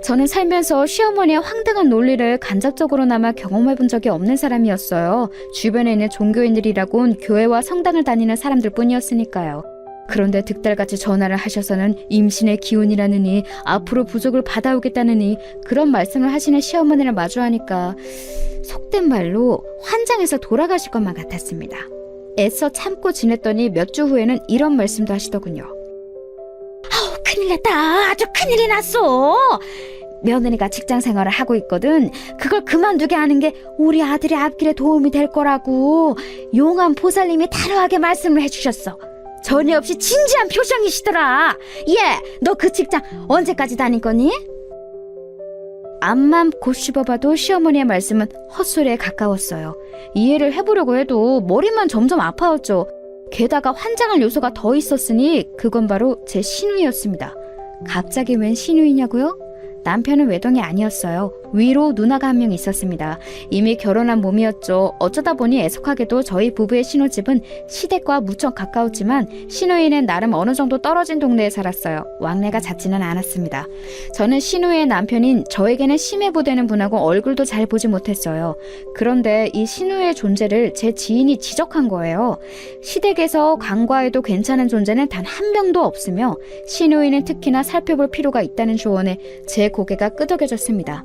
저는 살면서 시어머니의 황당한 논리를 간접적으로나마 경험해 본 적이 없는 사람이었어요. 주변에 있는 종교인들이라곤 교회와 성당을 다니는 사람들 뿐이었으니까요. 그런데 득달같이 전화를 하셔서는 임신의 기운이라느니 앞으로 부족을 받아오겠다느니 그런 말씀을 하시는 시어머니를 마주하니까 속된 말로 환장해서 돌아가실 것만 같았습니다. 애써 참고 지냈더니 몇 주 후에는 이런 말씀도 하시더군요. 아우, 큰일 났다. 아주 큰일이 났어. 며느리가 직장 생활을 하고 있거든. 그걸 그만두게 하는 게 우리 아들의 앞길에 도움이 될 거라고 용한 보살님이 단호하게 말씀을 해주셨어. 전혀 없이 진지한 표정이시더라. 너 그 직장 언제까지 다닐 거니? 앞만 곱씹어봐도 시어머니의 말씀은 헛소리에 가까웠어요. 이해를 해보려고 해도 머리만 점점 아파왔죠. 게다가 환장할 요소가 더 있었으니 그건 바로 제 시누이였습니다. 갑자기 웬 시누이냐고요? 남편은 외동이 아니었어요. 위로 누나가 한 명 있었습니다. 이미 결혼한 몸이었죠. 어쩌다 보니 애석하게도 저희 부부의 신혼집은 시댁과 무척 가까웠지만 시누이는 나름 어느 정도 떨어진 동네에 살았어요. 왕래가 잦지는 않았습니다. 저는 시누이의 남편인 저에게는 심해보되는 분하고 얼굴도 잘 보지 못했어요. 그런데 이 시누이의 존재를 제 지인이 지적한 거예요. 시댁에서 간과해도 괜찮은 존재는 단 한 명도 없으며 시누이는 특히나 살펴볼 필요가 있다는 조언에 제 고개가 끄덕여졌습니다.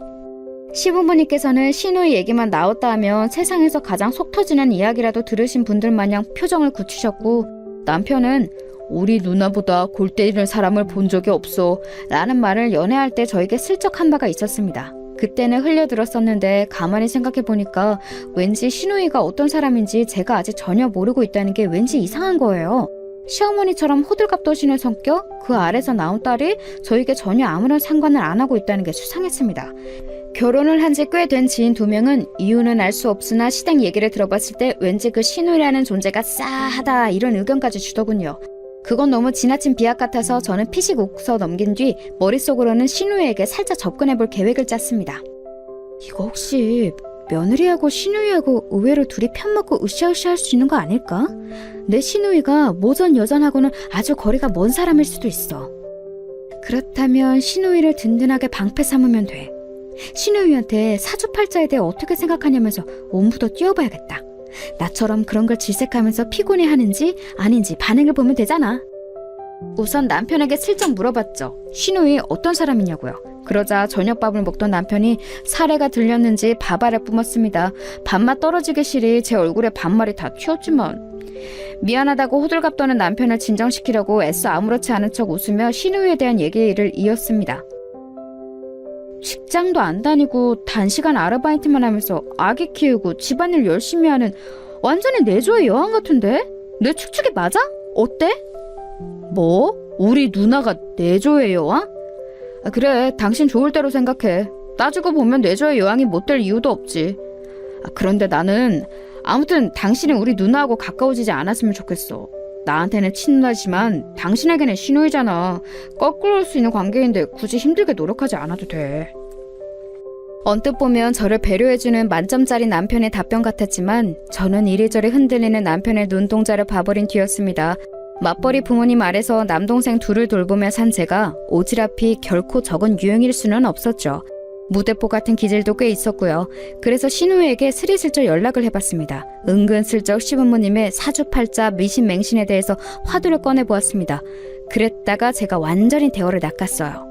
시부모님께서는 시누이 얘기만 나왔다 하면 세상에서 가장 속 터지는 이야기라도 들으신 분들 마냥 표정을 굳히셨고 남편은 우리 누나보다 골 때리는 사람을 본 적이 없어 라는 말을 연애할 때 저에게 슬쩍 한 바가 있었습니다. 그때는 흘려들었었는데 가만히 생각해보니까 왠지 시누이가 어떤 사람인지 제가 아직 전혀 모르고 있다는 게 왠지 이상한 거예요. 시어머니처럼 호들갑 떠시는 성격, 그 아래서 나온 딸이 저에게 전혀 아무런 상관을 안 하고 있다는 게 수상했습니다. 결혼을 한 지 꽤 된 지인 2명은 이유는 알 수 없으나 시댁 얘기를 들어봤을 때 왠지 그 시누이라는 존재가 싸하다 이런 의견까지 주더군요. 그건 너무 지나친 비약 같아서 저는 피식 웃어 넘긴 뒤 머릿속으로는 시누이에게 살짝 접근해볼 계획을 짰습니다. 이거 혹시 며느리하고 시누이하고 의외로 둘이 편먹고 으쌰으쌰 할 수 있는 거 아닐까? 내 시누이가 모전 여전하고는 아주 거리가 먼 사람일 수도 있어. 그렇다면 시누이를 든든하게 방패 삼으면 돼. 시누이한테 사주팔자에 대해 어떻게 생각하냐면서 몸부터 뛰어봐야겠다. 나처럼 그런 걸 질색하면서 피곤해하는지 아닌지 반응을 보면 되잖아. 우선 남편에게 슬쩍 물어봤죠. 시누이 어떤 사람이냐고요. 그러자 저녁밥을 먹던 남편이 사례가 들렸는지 밥알을 뿜었습니다. 밥맛 떨어지기 싫이 제 얼굴에 반말이 다 튀었지만 미안하다고 호들갑 떠는 남편을 진정시키려고 애써 아무렇지 않은 척 웃으며 시누이에 대한 얘기를 이었습니다. 직장도 안 다니고 단시간 아르바이트만 하면서 아기 키우고 집안일 열심히 하는 완전히 내조의 여왕 같은데? 내 축축이 맞아? 어때? 뭐? 우리 누나가 내조의 여왕? 그래, 당신 좋을 대로 생각해. 따지고 보면 내조의 여왕이 못 될 이유도 없지. 그런데 나는 아무튼 당신이 우리 누나하고 가까워지지 않았으면 좋겠어. 나한테는 친누나지만 당신에게는 시누이잖아. 거꾸로 올 수 있는 관계인데 굳이 힘들게 노력하지 않아도 돼. 언뜻 보면 저를 배려해주는 만점짜리 남편의 답변 같았지만 저는 이리저리 흔들리는 남편의 눈동자를 봐버린 뒤였습니다. 맞벌이 부모님 아래서 남동생 둘을 돌보며 산 제가 오지랖이 결코 적은 유형일 수는 없었죠. 무대포 같은 기질도 꽤 있었고요. 그래서 시누이에게 스리슬쩍 연락을 해봤습니다. 은근슬쩍 시부모님의 사주팔자 미신맹신에 대해서 화두를 꺼내보았습니다. 그랬다가 제가 완전히 대화를 낚았어요.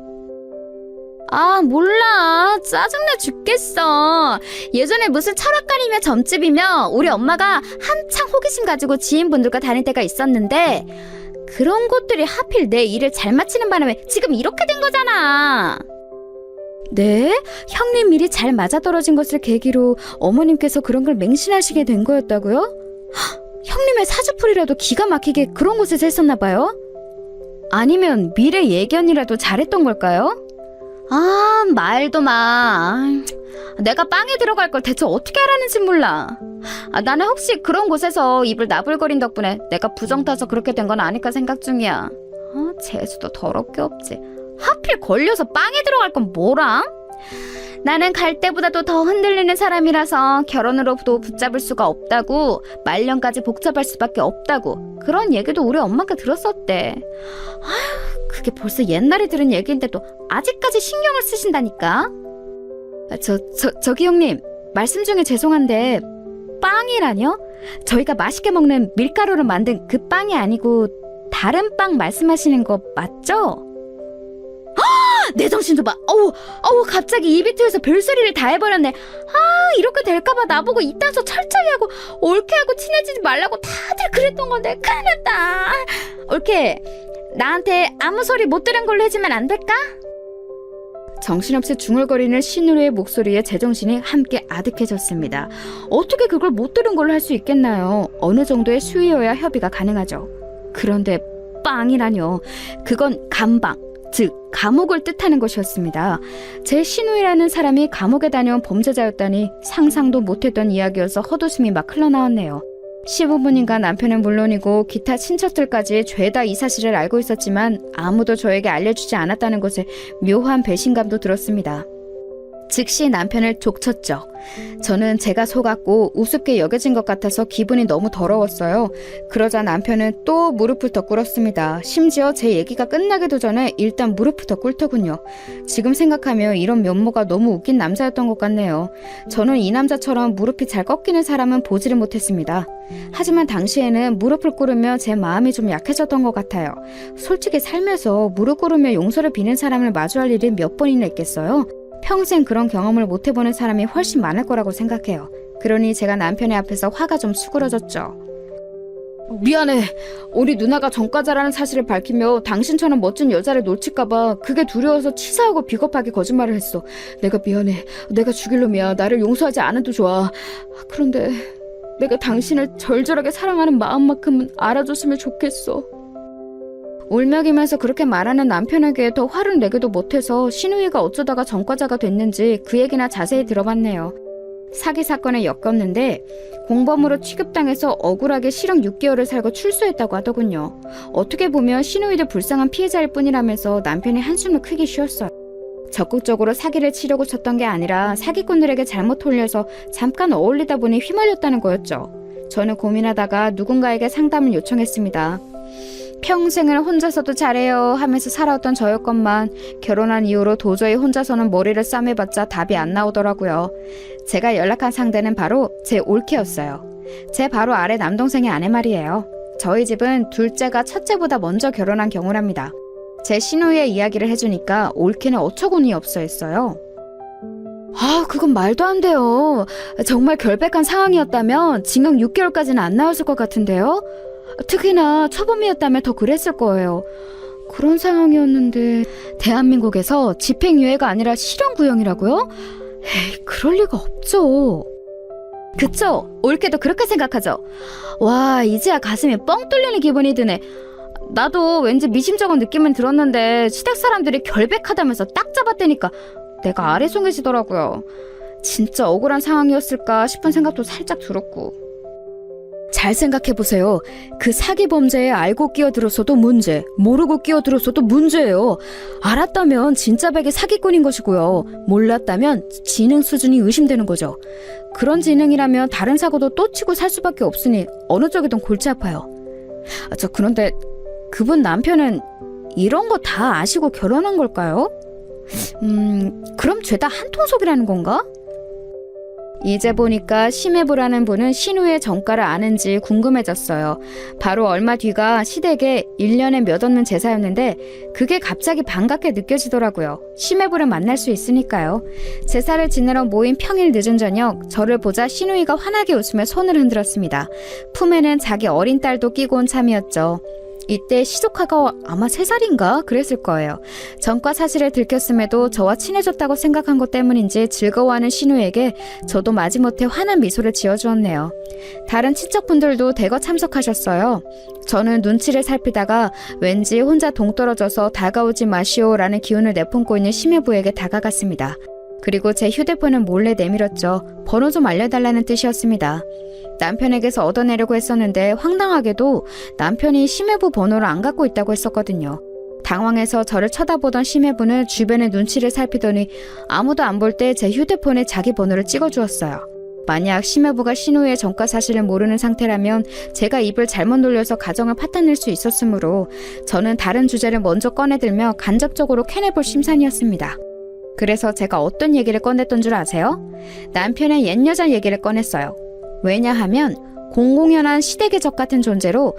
아, 몰라. 짜증나 죽겠어. 예전에 무슨 철학관이며 점집이며 우리 엄마가 한창 호기심 가지고 지인분들과 다닐 때가 있었는데 그런 곳들이 하필 내 일을 잘 마치는 바람에 지금 이렇게 된 거잖아. 네? 형님 일이 잘 맞아떨어진 것을 계기로 어머님께서 그런 걸 맹신하시게 된 거였다고요? 헉, 형님의 사주풀이라도 기가 막히게 그런 곳에서 했었나 봐요? 아니면 미래 예견이라도 잘했던 걸까요? 아, 말도 마. 내가 빵에 들어갈 걸 대체 어떻게 알았는지 몰라. 나는 혹시 그런 곳에서 입을 나불거린 덕분에 내가 부정 타서 그렇게 된 건 아닐까 생각 중이야. 재수도 더럽게 없지. 하필 걸려서 빵에 들어갈 건 뭐랑? 나는 갈 때보다도 더 흔들리는 사람이라서 결혼으로도 붙잡을 수가 없다고, 말년까지 복잡할 수밖에 없다고 그런 얘기도 우리 엄마가 들었었대. 그게 벌써 옛날에 들은 얘기인데도 아직까지 신경을 쓰신다니까. 저기 형님, 말씀 중에 죄송한데 빵이라뇨? 저희가 맛있게 먹는 밀가루로 만든 그 빵이 아니고 다른 빵 말씀하시는 거 맞죠? 내 정신 좀 봐. 어우, 갑자기 입이 트여서 별소리를 다 해버렸네. 이렇게 될까봐 나보고 이딴 소 철저히 하고 올케하고 친해지지 말라고 다들 그랬던 건데 큰일 났다. 올케, 나한테 아무 소리 못 들은 걸로 해주면 안 될까? 정신없이 중얼거리는 신우의 목소리에 제정신이 함께 아득해졌습니다. 어떻게 그걸 못 들은 걸로 할 수 있겠나요? 어느 정도의 수위여야 협의가 가능하죠. 그런데 빵이라뇨. 그건 감방, 즉 감옥을 뜻하는 것이었습니다. 제 신우이라는 사람이 감옥에 다녀온 범죄자였다니 상상도 못했던 이야기여서 헛웃음이 막 흘러나왔네요. 시부모님과 남편은 물론이고 기타 친척들까지 죄다 이 사실을 알고 있었지만 아무도 저에게 알려주지 않았다는 것에 묘한 배신감도 들었습니다. 즉시 남편을 족쳤죠. 저는 제가 속았고 우습게 여겨진 것 같아서 기분이 너무 더러웠어요. 그러자 남편은 또 무릎을 더 꿇었습니다. 심지어 제 얘기가 끝나기도 전에 일단 무릎을 더 꿇더군요. 지금 생각하면 이런 면모가 너무 웃긴 남자였던 것 같네요. 저는 이 남자처럼 무릎이 잘 꺾이는 사람은 보지를 못했습니다. 하지만 당시에는 무릎을 꿇으며 제 마음이 좀 약해졌던 것 같아요. 솔직히 살면서 무릎 꿇으며 용서를 비는 사람을 마주할 일이 몇 번이나 있겠어요? 평생 그런 경험을 못 해보는 사람이 훨씬 많을 거라고 생각해요. 그러니 제가 남편의 앞에서 화가 좀 수그러졌죠. 미안해. 우리 누나가 전과자라는 사실을 밝히며 당신처럼 멋진 여자를 놓칠까봐 그게 두려워서 치사하고 비겁하게 거짓말을 했어. 내가 미안해. 내가 죽일 놈이야. 나를 용서하지 않아도 좋아. 그런데 내가 당신을 절절하게 사랑하는 마음만큼은 알아줬으면 좋겠어. 울먹이면서 그렇게 말하는 남편에게 더 화를 내기도 못해서 신우이가 어쩌다가 전과자가 됐는지 그 얘기나 자세히 들어봤네요. 사기 사건에 엮였는데 공범으로 취급당해서 억울하게 실형 6개월을 살고 출소했다고 하더군요. 어떻게 보면 신우이도 불쌍한 피해자일 뿐이라면서 남편이 한숨을 크게 쉬었어요. 적극적으로 사기를 치려고 쳤던 게 아니라 사기꾼들에게 잘못 홀려서 잠깐 어울리다 보니 휘말렸다는 거였죠. 저는 고민하다가 누군가에게 상담을 요청했습니다. 평생을 혼자서도 잘해요 하면서 살아왔던 저였건만 결혼한 이후로 도저히 혼자서는 머리를 싸매봤자 답이 안 나오더라고요. 제가 연락한 상대는 바로 제 올케였어요. 제 바로 아래 남동생의 아내 말이에요. 저희 집은 둘째가 첫째보다 먼저 결혼한 경우랍니다. 제 신우이의 이야기를 해주니까 올케는 어처구니 없어 했어요. 그건 말도 안 돼요. 정말 결백한 상황이었다면 징역 6개월까지는 안 나왔을 것 같은데요. 특히나 초범이었다면 더 그랬을 거예요. 그런 상황이었는데 대한민국에서 집행유예가 아니라 실형구형이라고요? 에이, 그럴 리가 없죠. 그쵸? 올케도 그렇게 생각하죠? 와, 이제야 가슴이 뻥 뚫리는 기분이 드네. 나도 왠지 미심쩍은 느낌은 들었는데 시댁 사람들이 결백하다면서 딱 잡았다니까 내가 아래송해지더라고요. 진짜 억울한 상황이었을까 싶은 생각도 살짝 들었고. 잘 생각해보세요. 그 사기 범죄에 알고 끼어들었어도 문제, 모르고 끼어들었어도 문제예요. 알았다면 진짜 백의 사기꾼인 것이고요. 몰랐다면 지능 수준이 의심되는 거죠. 그런 지능이라면 다른 사고도 또 치고 살 수밖에 없으니 어느 쪽이든 골치 아파요. 그런데 그분 남편은 이런 거 다 아시고 결혼한 걸까요? 그럼 죄다 한통속이라는 건가? 이제 보니까 심해부라는 분은 신우의 정가를 아는지 궁금해졌어요. 바로 얼마 뒤가 시댁에 1년에 몇 없는 제사였는데 그게 갑자기 반갑게 느껴지더라고요. 심해부를 만날 수 있으니까요. 제사를 지내러 모인 평일 늦은 저녁, 저를 보자 신우이가 환하게 웃으며 손을 흔들었습니다. 품에는 자기 어린 딸도 끼고 온 참이었죠. 이때 시조카가 아마 3살인가 그랬을 거예요. 전과 사실을 들켰음에도 저와 친해졌다고 생각한 것 때문인지 즐거워하는 신우에게 저도 마지못해 환한 미소를 지어주었네요. 다른 친척분들도 대거 참석하셨어요. 저는 눈치를 살피다가 왠지 혼자 동떨어져서 다가오지 마시오라는 기운을 내뿜고 있는 심해부에게 다가갔습니다. 그리고 제 휴대폰을 몰래 내밀었죠. 번호 좀 알려달라는 뜻이었습니다. 남편에게서 얻어내려고 했었는데 황당하게도 남편이 심해부 번호를 안 갖고 있다고 했었거든요. 당황해서 저를 쳐다보던 심해부는 주변의 눈치를 살피더니 아무도 안 볼 때 제 휴대폰에 자기 번호를 찍어주었어요. 만약 심해부가 신우의 전과 사실을 모르는 상태라면 제가 입을 잘못 놀려서 가정을 파탄낼 수 있었으므로 저는 다른 주제를 먼저 꺼내들며 간접적으로 캐내볼 심산이었습니다. 그래서 제가 어떤 얘기를 꺼냈던 줄 아세요? 남편의 옛 여자 얘기를 꺼냈어요. 왜냐하면 공공연한 시댁의 적 같은 존재로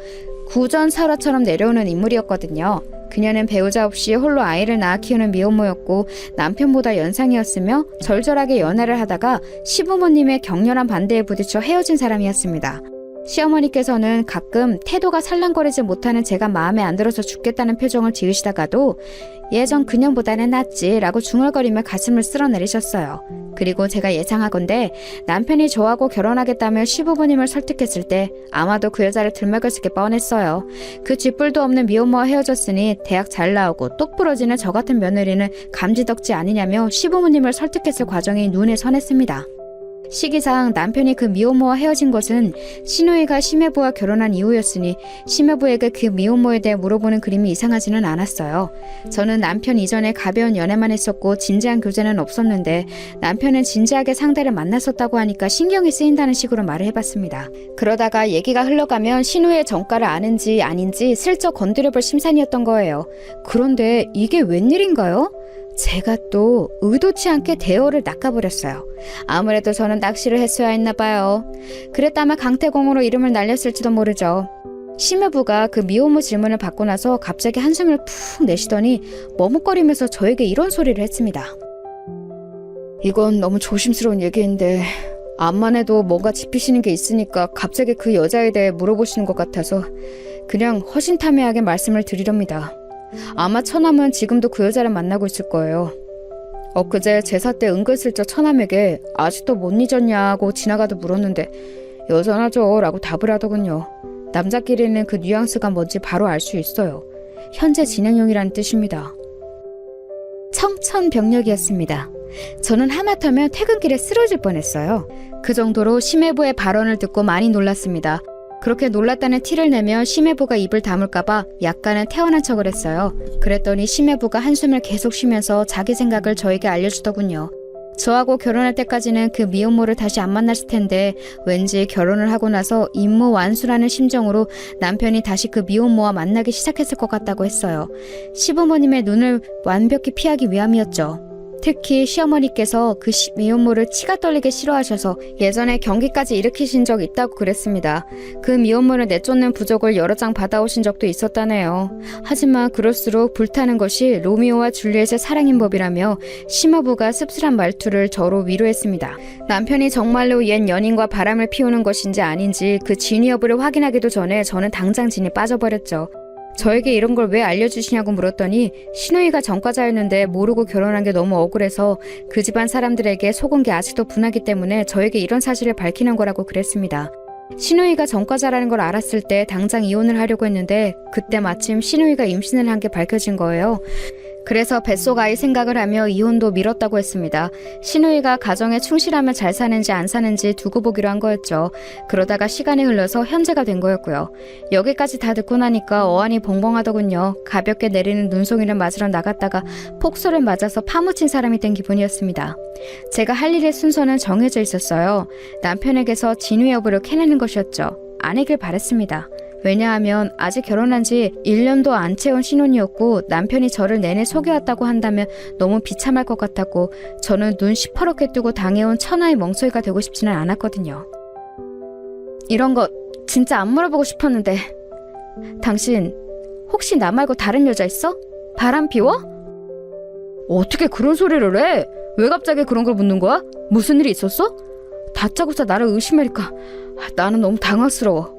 구전설화처럼 내려오는 인물이었거든요. 그녀는 배우자 없이 홀로 아이를 낳아 키우는 미혼모였고 남편보다 연상이었으며 절절하게 연애를 하다가 시부모님의 격렬한 반대에 부딪혀 헤어진 사람이었습니다. 시어머니께서는 가끔 태도가 살랑거리지 못하는 제가 마음에 안 들어서 죽겠다는 표정을 지으시다가도 예전 그년보다는 낫지 라고 중얼거리며 가슴을 쓸어내리셨어요. 그리고 제가 예상하건대 남편이 저하고 결혼하겠다며 시부모님을 설득했을 때 아마도 그 여자를 들먹였을 게 뻔했어요. 그 쥐뿔도 없는 미혼모와 헤어졌으니 대학 잘 나오고 똑 부러지는 저 같은 며느리는 감지덕지 아니냐며 시부모님을 설득했을 과정이 눈에 선했습니다. 시기상 남편이 그 미혼모와 헤어진 것은 신우이가 심해부와 결혼한 이후였으니 심해부에게 그 미혼모에 대해 물어보는 그림이 이상하지는 않았어요. 저는 남편 이전에 가벼운 연애만 했었고 진지한 교제는 없었는데 남편은 진지하게 상대를 만났었다고 하니까 신경이 쓰인다는 식으로 말을 해봤습니다. 그러다가 얘기가 흘러가면 신우의 정가를 아는지 아닌지 슬쩍 건드려볼 심산이었던 거예요. 그런데 이게 웬일인가요? 제가 또 의도치 않게 대어를 낚아버렸어요. 아무래도 저는 낚시를 했어야 했나 봐요. 그랬다면 강태공으로 이름을 날렸을지도 모르죠. 심해부가 그 미혼모 질문을 받고 나서 갑자기 한숨을 푹 내쉬더니 머뭇거리면서 저에게 이런 소리를 했습니다. 이건 너무 조심스러운 얘기인데 암만 해도 뭔가 짚히시는 게 있으니까 갑자기 그 여자에 대해 물어보시는 것 같아서 그냥 허심탄회하게 말씀을 드리렵니다. 아마 처남은 지금도 그 여자를 만나고 있을 거예요. 엊그제 제사 때 은근슬쩍 처남에게 아직도 못 잊었냐고 지나가도 물었는데 여전하죠 라고 답을 하더군요. 남자끼리는 그 뉘앙스가 뭔지 바로 알 수 있어요. 현재 진행형이라는 뜻입니다. 청천벽력이었습니다. 저는 하마터면 퇴근길에 쓰러질 뻔했어요. 그 정도로 심해부의 발언을 듣고 많이 놀랐습니다. 그렇게 놀랐다는 티를 내며 심해부가 입을 다물까봐 약간은 태어난 척을 했어요. 그랬더니 심해부가 한숨을 계속 쉬면서 자기 생각을 저에게 알려주더군요. 저하고 결혼할 때까지는 그 미혼모를 다시 안 만났을 텐데 왠지 결혼을 하고 나서 임무 완수라는 심정으로 남편이 다시 그 미혼모와 만나기 시작했을 것 같다고 했어요. 시부모님의 눈을 완벽히 피하기 위함이었죠. 특히 시어머니께서 그 미혼모를 치가 떨리게 싫어하셔서 예전에 경기까지 일으키신 적 있다고 그랬습니다. 그 미혼모를 내쫓는 부적을 여러 장 받아오신 적도 있었다네요. 하지만 그럴수록 불타는 것이 로미오와 줄리엣의 사랑인 법이라며 심화부가 씁쓸한 말투를 저로 위로했습니다. 남편이 정말로 옛 연인과 바람을 피우는 것인지 아닌지 그 진위 여부를 확인하기도 전에 저는 당장 진이 빠져버렸죠. 저에게 이런 걸 왜 알려주시냐고 물었더니 신우이가 전과자였는데 모르고 결혼한 게 너무 억울해서 그 집안 사람들에게 속은 게 아직도 분하기 때문에 저에게 이런 사실을 밝히는 거라고 그랬습니다. 신우이가 전과자라는 걸 알았을 때 당장 이혼을 하려고 했는데 그때 마침 신우이가 임신을 한 게 밝혀진 거예요. 그래서 뱃속 아이 생각을 하며 이혼도 미뤘다고 했습니다. 신우이가 가정에 충실하면 잘 사는지 안 사는지 두고 보기로 한 거였죠. 그러다가 시간이 흘러서 현재가 된 거였고요. 여기까지 다 듣고 나니까 어안이 벙벙하더군요. 가볍게 내리는 눈송이를 맞으러 나갔다가 폭소를 맞아서 파묻힌 사람이 된 기분이었습니다. 제가 할 일의 순서는 정해져 있었어요. 남편에게서 진위 여부를 캐내는 것이었죠. 아니길 바랬습니다. 왜냐하면 아직 결혼한 지 1년도 안 채운 신혼이었고 남편이 저를 내내 속여왔다고 한다면 너무 비참할 것 같았고 저는 눈 시퍼렇게 뜨고 당해온 천하의 멍청이가 되고 싶지는 않았거든요. 이런 거 진짜 안 물어보고 싶었는데 당신 혹시 나 말고 다른 여자 있어? 바람 피워? 어떻게 그런 소리를 해? 왜 갑자기 그런 걸 묻는 거야? 무슨 일이 있었어? 다짜고짜 나를 의심하니까 나는 너무 당황스러워.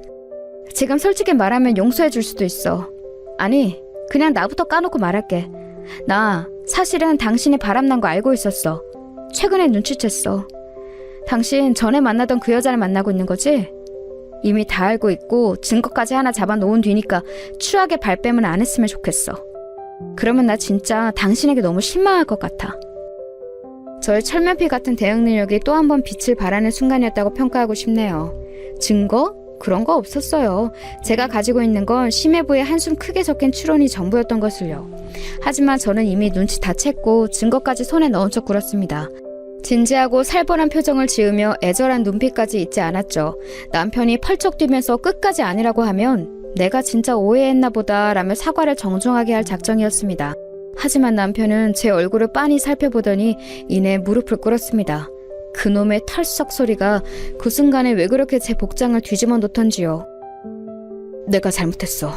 지금 솔직히 말하면 용서해 줄 수도 있어. 아니, 그냥 나부터 까놓고 말할게. 나 사실은 당신이 바람난 거 알고 있었어. 최근에 눈치챘어. 당신 전에 만나던 그 여자를 만나고 있는 거지? 이미 다 알고 있고 증거까지 하나 잡아놓은 뒤니까 추하게 발뺌은 안 했으면 좋겠어. 그러면 나 진짜 당신에게 너무 실망할 것 같아. 저의 철면피 같은 대응 능력이 또 한 번 빛을 발하는 순간이었다고 평가하고 싶네요. 증거? 그런 거 없었어요. 제가 가지고 있는 건 심해부에 한숨 크게 섞인 추론이 전부였던 것을요. 하지만 저는 이미 눈치 다 챘고 증거까지 손에 넣은 척 굴었습니다. 진지하고 살벌한 표정을 지으며 애절한 눈빛까지 잊지 않았죠. 남편이 펄쩍 뛰면서 끝까지 아니라고 하면 내가 진짜 오해했나 보다 라며 사과를 정중하게 할 작정이었습니다. 하지만 남편은 제 얼굴을 빤히 살펴보더니 이내 무릎을 꿇었습니다. 그놈의 털썩 소리가 그 순간에 왜 그렇게 제 복장을 뒤집어 놓던지요. 내가 잘못했어.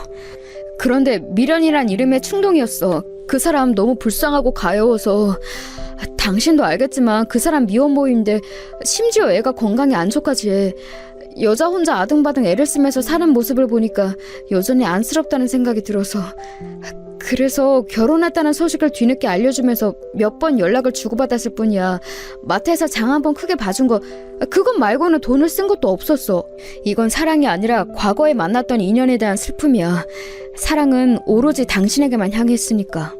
그런데 미련이란 이름의 충동이었어. 그 사람 너무 불쌍하고 가여워서. 당신도 알겠지만 그 사람 미혼모인데 심지어 애가 건강이 안 좋까지 해. 여자 혼자 아등바등 애를 쓰면서 사는 모습을 보니까 여전히 안쓰럽다는 생각이 들어서 그래서 결혼했다는 소식을 뒤늦게 알려주면서 몇 번 연락을 주고받았을 뿐이야. 마트에서 장 한 번 크게 봐준 거 그것 말고는 돈을 쓴 것도 없었어. 이건 사랑이 아니라 과거에 만났던 인연에 대한 슬픔이야. 사랑은 오로지 당신에게만 향했으니까.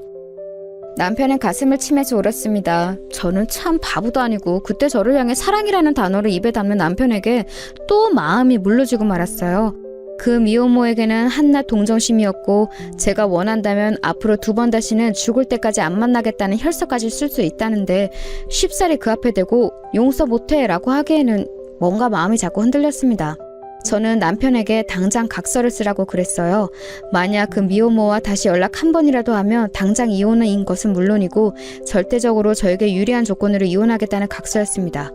남편은 가슴을 치면서 울었습니다. 저는 참 바보도 아니고 그때 저를 향해 사랑이라는 단어를 입에 담는 남편에게 또 마음이 물러지고 말았어요. 그 미혼모에게는 한낱 동정심이었고 제가 원한다면 앞으로 2번 다시는 죽을 때까지 안 만나겠다는 혈서까지 쓸 수 있다는데 쉽사리 그 앞에 대고 용서 못해 라고 하기에는 뭔가 마음이 자꾸 흔들렸습니다. 저는 남편에게 당장 각서를 쓰라고 그랬어요. 만약 그 미혼모와 다시 연락 한 번이라도 하면 당장 이혼인 것은 물론이고 절대적으로 저에게 유리한 조건으로 이혼하겠다는 각서였습니다.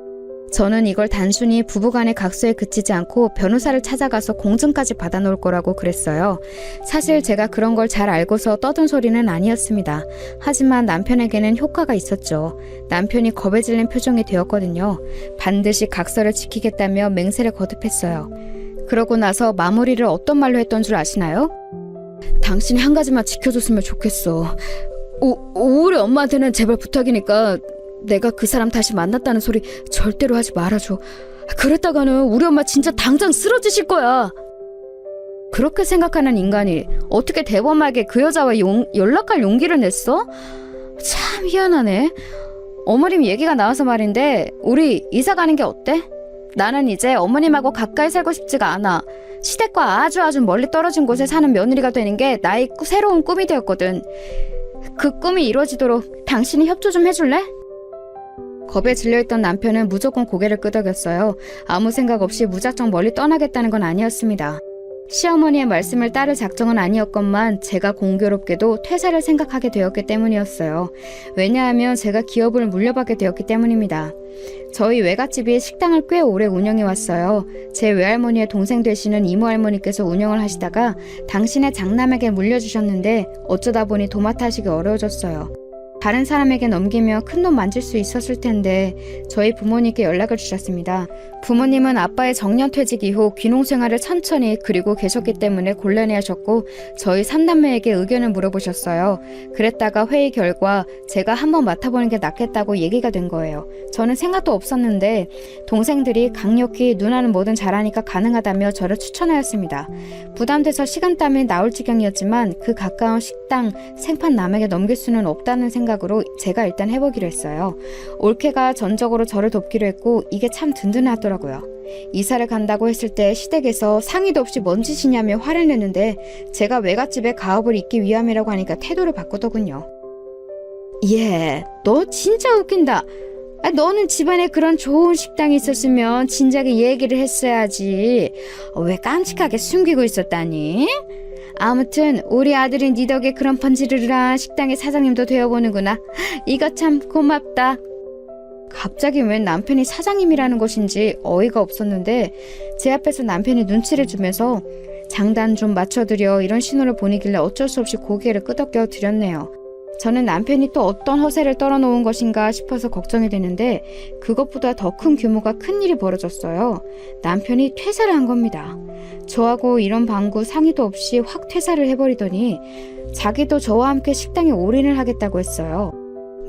저는 이걸 단순히 부부간의 각서에 그치지 않고 변호사를 찾아가서 공증까지 받아놓을 거라고 그랬어요. 사실 제가 그런 걸 잘 알고서 떠든 소리는 아니었습니다. 하지만 남편에게는 효과가 있었죠. 남편이 겁에 질린 표정이 되었거든요. 반드시 각서를 지키겠다며 맹세를 거듭했어요. 그러고 나서 마무리를 어떤 말로 했던 줄 아시나요? 당신이 한 가지만 지켜줬으면 좋겠어. 우리 엄마한테는 제발 부탁이니까 내가 그 사람 다시 만났다는 소리 절대로 하지 말아줘. 그랬다가는 우리 엄마 진짜 당장 쓰러지실 거야. 그렇게 생각하는 인간이 어떻게 대범하게 그 여자와 연락할 용기를 냈어? 참 희한하네. 어머님 얘기가 나와서 말인데 우리 이사 가는 게 어때? 나는 이제 어머님하고 가까이 살고 싶지가 않아. 시댁과 아주 멀리 떨어진 곳에 사는 며느리가 되는 게 나의 새로운 꿈이 되었거든. 그 꿈이 이루어지도록 당신이 협조 좀 해줄래? 겁에 질려있던 남편은 무조건 고개를 끄덕였어요. 아무 생각 없이 무작정 멀리 떠나겠다는 건 아니었습니다. 시어머니의 말씀을 따를 작정은 아니었건만 제가 공교롭게도 퇴사를 생각하게 되었기 때문이었어요. 왜냐하면 제가 기업을 물려받게 되었기 때문입니다. 저희 외갓집이 식당을 꽤 오래 운영해왔어요. 제 외할머니의 동생 되시는 이모할머니께서 운영을 하시다가 당신의 장남에게 물려주셨는데 어쩌다 보니 도맡아 하시기 어려워졌어요. 다른 사람에게 넘기며 큰돈 만질 수 있었을 텐데 저희 부모님께 연락을 주셨습니다. 부모님은 아빠의 정년퇴직 이후 귀농생활을 천천히 그리고 계셨기 때문에 곤란해하셨고 저희 3남매에게 의견을 물어보셨어요. 그랬다가 회의 결과 제가 한번 맡아보는 게 낫겠다고 얘기가 된 거예요. 저는 생각도 없었는데 동생들이 강력히 누나는 뭐든 잘하니까 가능하다며 저를 추천하였습니다. 부담돼서 식은땀이 나올 지경이었지만 그 가까운 식당 생판 남에게 넘길 수는 없다는 생각으로 제가 일단 해보기로 했어요. 올케가 전적으로 저를 돕기로 했고 이게 참 든든하더라고요. 이사를 간다고 했을 때 시댁에서 상의도 없이 뭔 짓이냐며 화를 내는데 제가 외갓집에 가업을 잇기 위함이라고 하니까 태도를 바꾸더군요. 예, 너 진짜 웃긴다. 너는 집안에 그런 좋은 식당이 있었으면 진작에 얘기를 했어야지. 왜 깜찍하게 숨기고 있었다니? 아무튼 우리 아들이 네 덕에 그런 번지르르한 식당의 사장님도 되어보는구나. 이거 참 고맙다. 갑자기 웬 남편이 사장님이라는 것인지 어이가 없었는데 제 앞에서 남편이 눈치를 주면서 장단 좀 맞춰드려 이런 신호를 보내길래 어쩔 수 없이 고개를 끄덕여 드렸네요. 저는 남편이 또 어떤 허세를 떨어놓은 것인가 싶어서 걱정이 되는데 그것보다 더 큰 규모가 큰일이 벌어졌어요. 남편이 퇴사를 한 겁니다. 저하고 이런 방구 상의도 없이 확 퇴사를 해버리더니 자기도 저와 함께 식당에 올인을 하겠다고 했어요.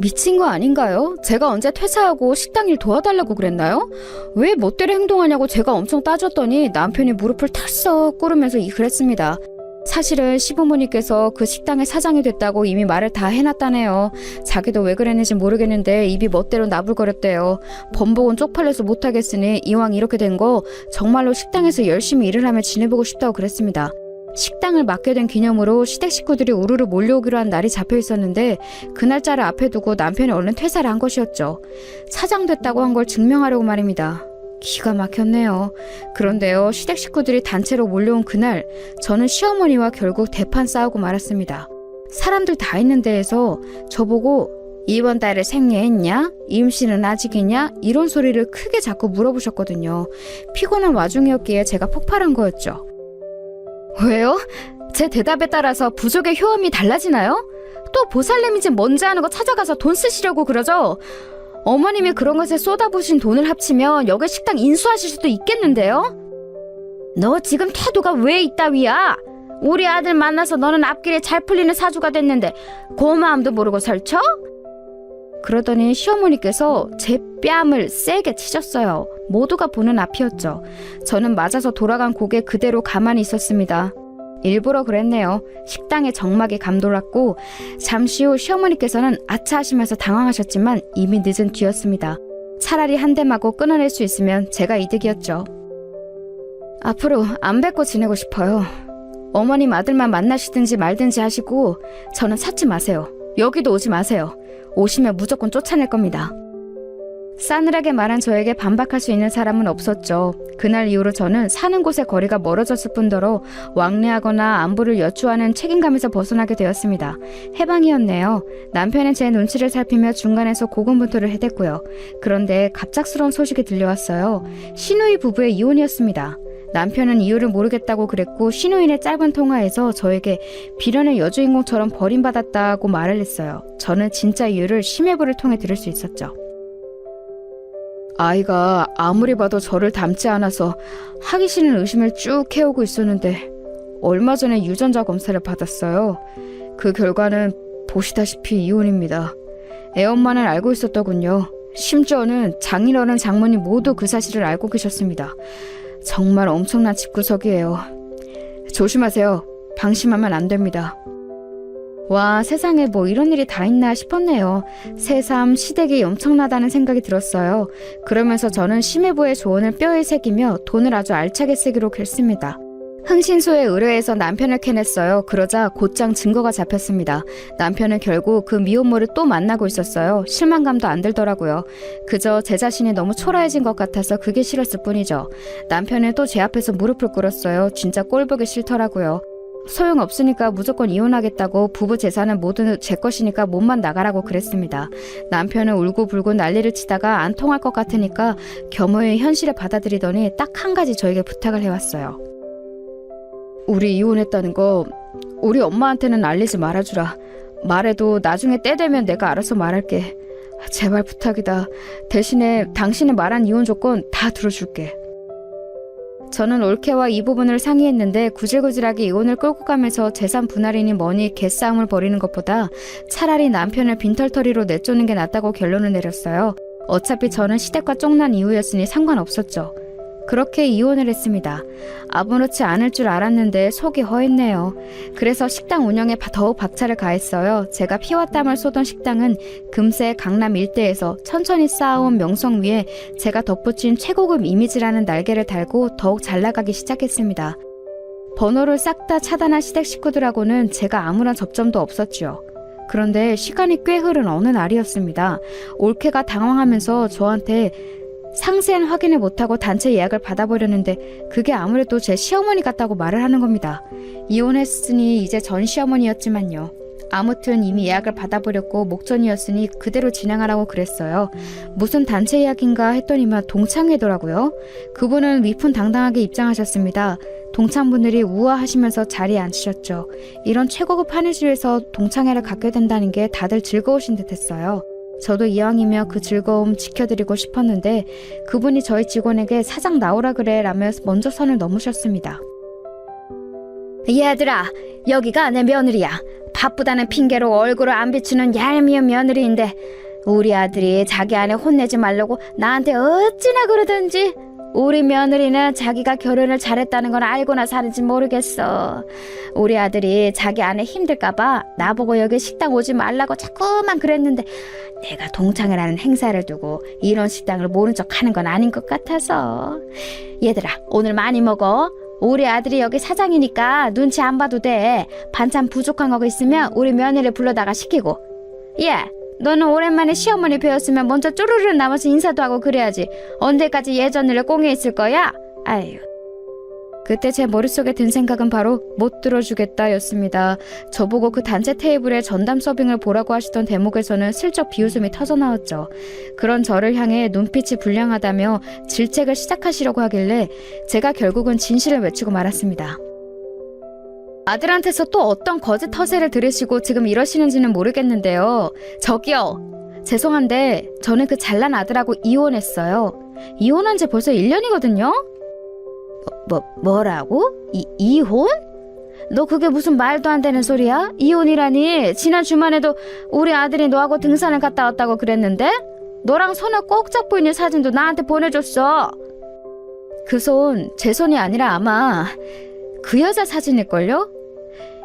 미친 거 아닌가요? 제가 언제 퇴사하고 식당 일 도와달라고 그랬나요? 왜 멋대로 행동하냐고 제가 엄청 따졌더니 남편이 무릎을 털썩 꿇으면서 그랬습니다. 사실은 시부모님께서 그 식당의 사장이 됐다고 이미 말을 다 해놨다네요. 자기도 왜 그랬는지 모르겠는데 입이 멋대로 나불거렸대요. 번복은 쪽팔려서 못하겠으니 이왕 이렇게 된 거 정말로 식당에서 열심히 일을 하며 지내보고 싶다고 그랬습니다. 식당을 맡게 된 기념으로 시댁 식구들이 우르르 몰려오기로 한 날이 잡혀 있었는데 그 날짜를 앞에 두고 남편이 얼른 퇴사를 한 것이었죠. 사장 됐다고 한 걸 증명하려고 말입니다. 기가 막혔네요. 그런데요, 시댁 식구들이 단체로 몰려온 그날 저는 시어머니와 결국 대판 싸우고 말았습니다. 사람들 다 있는 데에서 저보고 이번 달에 생리했냐? 임신은 아직이냐? 이런 소리를 크게 자꾸 물어보셨거든요. 피곤한 와중이었기에 제가 폭발한 거였죠. 왜요? 제 대답에 따라서 부족의 효험이 달라지나요? 또 보살님인지 뭔지 아는 거 찾아가서 돈 쓰시려고 그러죠? 어머님이 그런 것에 쏟아부으신 돈을 합치면 여기 식당 인수하실 수도 있겠는데요? 너 지금 태도가 왜 이따위야? 우리 아들 만나서 너는 앞길에 잘 풀리는 사주가 됐는데 고마움도 모르고 설쳐? 그러더니 시어머니께서 제 뺨을 세게 치셨어요. 모두가 보는 앞이었죠. 저는 맞아서 돌아간 고개 그대로 가만히 있었습니다. 일부러 그랬네요. 식당에 정막이 감돌았고 잠시 후 시어머니께서는 아차 하시면서 당황하셨지만 이미 늦은 뒤였습니다. 차라리 한 대 맞고 끊어낼 수 있으면 제가 이득이었죠. 앞으로 안 뵙고 지내고 싶어요. 어머님 아들만 만나시든지 말든지 하시고 저는 찾지 마세요. 여기도 오지 마세요. 오시면 무조건 쫓아낼 겁니다. 싸늘하게 말한 저에게 반박할 수 있는 사람은 없었죠. 그날 이후로 저는 사는 곳의 거리가 멀어졌을 뿐더러 왕래하거나 안부를 여쭈하는 책임감에서 벗어나게 되었습니다. 해방이었네요. 남편은 제 눈치를 살피며 중간에서 고군분투를 해댔고요. 그런데 갑작스러운 소식이 들려왔어요. 시누이 부부의 이혼이었습니다. 남편은 이유를 모르겠다고 그랬고 시누이의 짧은 통화에서 저에게 비련의 여주인공처럼 버림받았다고 말을 했어요. 저는 진짜 이유를 심해부를 통해 들을 수 있었죠. 아이가 아무리 봐도 저를 닮지 않아서 하기 싫은 의심을 쭉 해오고 있었는데 얼마 전에 유전자 검사를 받았어요. 그 결과는 보시다시피 이혼입니다. 애엄마는 알고 있었더군요. 심지어는 장인어른 장모님 모두 그 사실을 알고 계셨습니다. 정말 엄청난 집구석이에요. 조심하세요. 방심하면 안 됩니다. 와, 세상에 뭐 이런 일이 다 있나 싶었네요. 새삼 시댁이 엄청나다는 생각이 들었어요. 그러면서 저는 심해부의 조언을 뼈에 새기며 돈을 아주 알차게 쓰기로 결심했습니다. 흥신소에 의뢰해서 남편을 캐냈어요. 그러자 곧장 증거가 잡혔습니다. 남편은 결국 그 미혼모를 또 만나고 있었어요. 실망감도 안 들더라고요. 그저 제 자신이 너무 초라해진 것 같아서 그게 싫었을 뿐이죠. 남편은 또 제 앞에서 무릎을 꿇었어요. 진짜 꼴보기 싫더라고요. 소용없으니까 무조건 이혼하겠다고 부부 재산은 모두 제 것이니까 몸만 나가라고 그랬습니다. 남편은 울고불고 난리를 치다가 안 통할 것 같으니까 겸허히 현실을 받아들이더니 딱 한 가지 저에게 부탁을 해왔어요. 우리 이혼했다는 거 우리 엄마한테는 알리지 말아주라. 말해도 나중에 때 되면 내가 알아서 말할게. 제발 부탁이다. 대신에 당신이 말한 이혼 조건 다 들어줄게. 저는 올케와 이 부분을 상의했는데 구질구질하게 이혼을 끌고 가면서 재산 분할이니 뭐니 개싸움을 벌이는 것보다 차라리 남편을 빈털터리로 내쫓는 게 낫다고 결론을 내렸어요. 어차피 저는 시댁과 쫑난 이후였으니 상관없었죠. 그렇게 이혼을 했습니다. 아무렇지 않을 줄 알았는데 속이 허했네요. 그래서 식당 운영에 더욱 박차를 가했어요. 제가 피와 땀을 쏟은 식당은 금세 강남 일대에서 천천히 쌓아온 명성 위에 제가 덧붙인 최고급 이미지라는 날개를 달고 더욱 잘 나가기 시작했습니다. 번호를 싹 다 차단한 시댁 식구들하고는 제가 아무런 접점도 없었지요. 그런데 시간이 꽤 흐른 어느 날이었습니다. 올케가 당황하면서 저한테 상세한 확인을 못하고 단체 예약을 받아버렸는데 그게 아무래도 제 시어머니 같다고 말을 하는 겁니다. 이혼했으니 이제 전 시어머니였지만요. 아무튼 이미 예약을 받아버렸고 목전이었으니 그대로 진행하라고 그랬어요. 무슨 단체 예약인가 했더니만 동창회더라고요. 그분은 위풍당당하게 입장하셨습니다. 동창분들이 우아하시면서 자리에 앉으셨죠. 이런 최고급 한일주에서 동창회를 갖게 된다는 게 다들 즐거우신 듯했어요. 저도 이왕이면 그 즐거움 지켜드리고 싶었는데 그분이 저희 직원에게 사장 나오라 그래 라며 먼저 선을 넘으셨습니다. 얘들아, 여기가 내 며느리야. 바쁘다는 핑계로 얼굴을 안 비추는 얄미운 며느리인데 우리 아들이 자기 아내 혼내지 말라고 나한테 어찌나 그러던지. 우리 며느리는 자기가 결혼을 잘했다는 건 알고나 사는지 모르겠어. 우리 아들이 자기 아내 힘들까봐 나보고 여기 식당 오지 말라고 자꾸만 그랬는데 내가 동창회라는 행사를 두고 이런 식당을 모른 척 하는 건 아닌 것 같아서. 얘들아, 오늘 많이 먹어. 우리 아들이 여기 사장이니까 눈치 안 봐도 돼. 반찬 부족한 거 있으면 우리 며느리 불러다가 시키고. 예, 너는 오랜만에 시어머니 뵈었으면 먼저 쪼르르 나와서 인사도 하고 그래야지. 언제까지 예전 일을 꽁에 있을 거야? 아유. 그때 제 머릿속에 든 생각은 바로 못 들어주겠다 였습니다. 저보고 그 단체 테이블에 전담 서빙을 보라고 하시던 대목에서는 슬쩍 비웃음이 터져나왔죠. 그런 저를 향해 눈빛이 불량하다며 질책을 시작하시려고 하길래 제가 결국은 진실을 외치고 말았습니다. 아들한테서 또 어떤 거짓 허세를 들으시고 지금 이러시는지는 모르겠는데요. 저기요. 죄송한데 저는 그 잘난 아들하고 이혼했어요. 이혼한 지 벌써 1년이거든요. 뭐라고? 이혼? 너 그게 무슨 말도 안 되는 소리야? 이혼이라니. 지난 주말에도 우리 아들이 너하고 등산을 갔다 왔다고 그랬는데? 너랑 손을 꼭 잡고 있는 사진도 나한테 보내줬어. 그 손 제 손이 아니라 아마 그 여자 사진일걸요?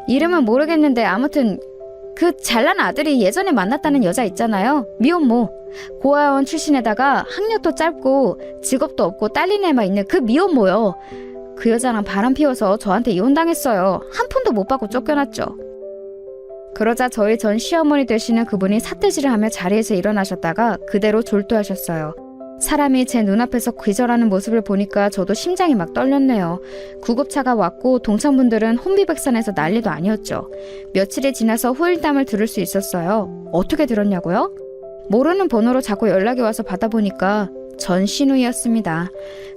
이름은 모르겠는데 아무튼 그 잘난 아들이 예전에 만났다는 여자 있잖아요. 미혼모. 고아원 출신에다가 학력도 짧고 직업도 없고 딸린 애만 있는 그 미혼모요. 그 여자랑 바람 피워서 저한테 이혼당했어요. 한 푼도 못 받고 쫓겨났죠. 그러자 저희 전 시어머니 되시는 그분이 삿대질을 하며 자리에서 일어나셨다가 그대로 졸도하셨어요. 사람이 제 눈앞에서 기절하는 모습을 보니까 저도 심장이 막 떨렸네요. 구급차가 왔고 동창분들은 혼비백산해서 난리도 아니었죠. 며칠이 지나서 후일담을 들을 수 있었어요. 어떻게 들었냐고요? 모르는 번호로 자꾸 연락이 와서 받아보니까 전 신우이였습니다.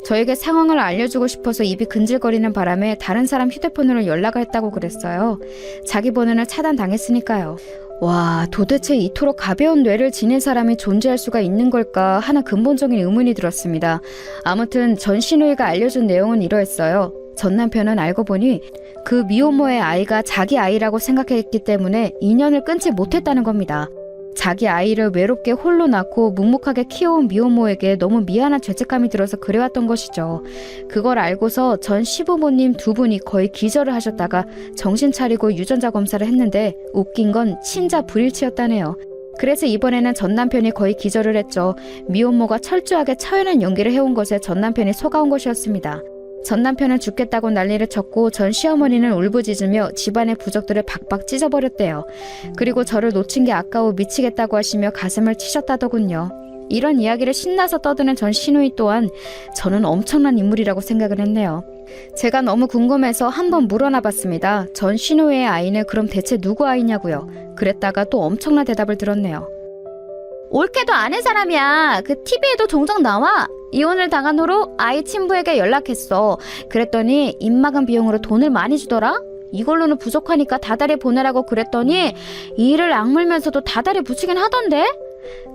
저에게 상황을 알려주고 싶어서 입이 근질거리는 바람에 다른 사람 휴대폰으로 연락을 했다고 그랬어요. 자기 번호는 차단당했으니까요. 와, 도대체 이토록 가벼운 뇌를 지닌 사람이 존재할 수가 있는 걸까 하는 근본적인 의문이 들었습니다. 아무튼 전 신우이가 알려준 내용은 이러했어요. 전 남편은 알고 보니 그 미혼모의 아이가 자기 아이라고 생각했기 때문에 인연을 끊지 못했다는 겁니다. 자기 아이를 외롭게 홀로 낳고 묵묵하게 키워온 미혼모에게 너무 미안한 죄책감이 들어서 그래왔던 것이죠. 그걸 알고서 전 시부모님 두 분이 거의 기절을 하셨다가 정신 차리고 유전자 검사를 했는데 웃긴 건 친자 불일치였다네요. 그래서 이번에는 전 남편이 거의 기절을 했죠. 미혼모가 철저하게 처연한 연기를 해온 것에 전 남편이 속아온 것이었습니다. 전 남편은 죽겠다고 난리를 쳤고 전 시어머니는 울부짖으며 집안의 부적들을 박박 찢어버렸대요. 그리고 저를 놓친 게 아까워 미치겠다고 하시며 가슴을 치셨다더군요. 이런 이야기를 신나서 떠드는 전 시누이 또한 저는 엄청난 인물이라고 생각을 했네요. 제가 너무 궁금해서 한번 물어나봤습니다. 전 시누이의 아이는 그럼 대체 누구 아이냐고요. 그랬다가 또 엄청난 대답을 들었네요. 올케도 아는 사람이야. 그 TV에도 종종 나와. 이혼을 당한 후로 아이 친부에게 연락했어. 그랬더니 입막음 비용으로 돈을 많이 주더라. 이걸로는 부족하니까 다달이 보내라고 그랬더니 이를 악물면서도 다달이 붙이긴 하던데.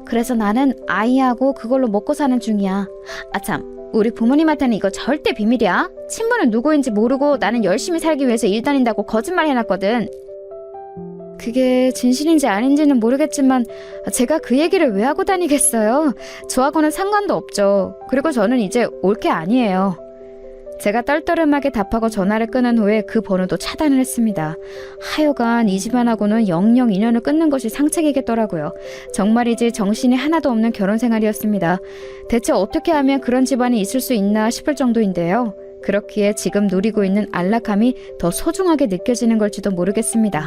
그래서 나는 아이하고 그걸로 먹고 사는 중이야. 아참, 우리 부모님한테는 이거 절대 비밀이야. 친부는 누구인지 모르고 나는 열심히 살기 위해서 일 다닌다고 거짓말 해놨거든. 그게 진실인지 아닌지는 모르겠지만 제가 그 얘기를 왜 하고 다니겠어요? 저하고는 상관도 없죠. 그리고 저는 이제 올게 아니에요. 제가 떨떠름하게 답하고 전화를 끊은 후에 그 번호도 차단을 했습니다. 하여간 이 집안하고는 영영 인연을 끊는 것이 상책이겠더라고요. 정말이지 정신이 하나도 없는 결혼 생활이었습니다. 대체 어떻게 하면 그런 집안이 있을 수 있나 싶을 정도인데요. 그렇기에 지금 누리고 있는 안락함이 더 소중하게 느껴지는 걸지도 모르겠습니다.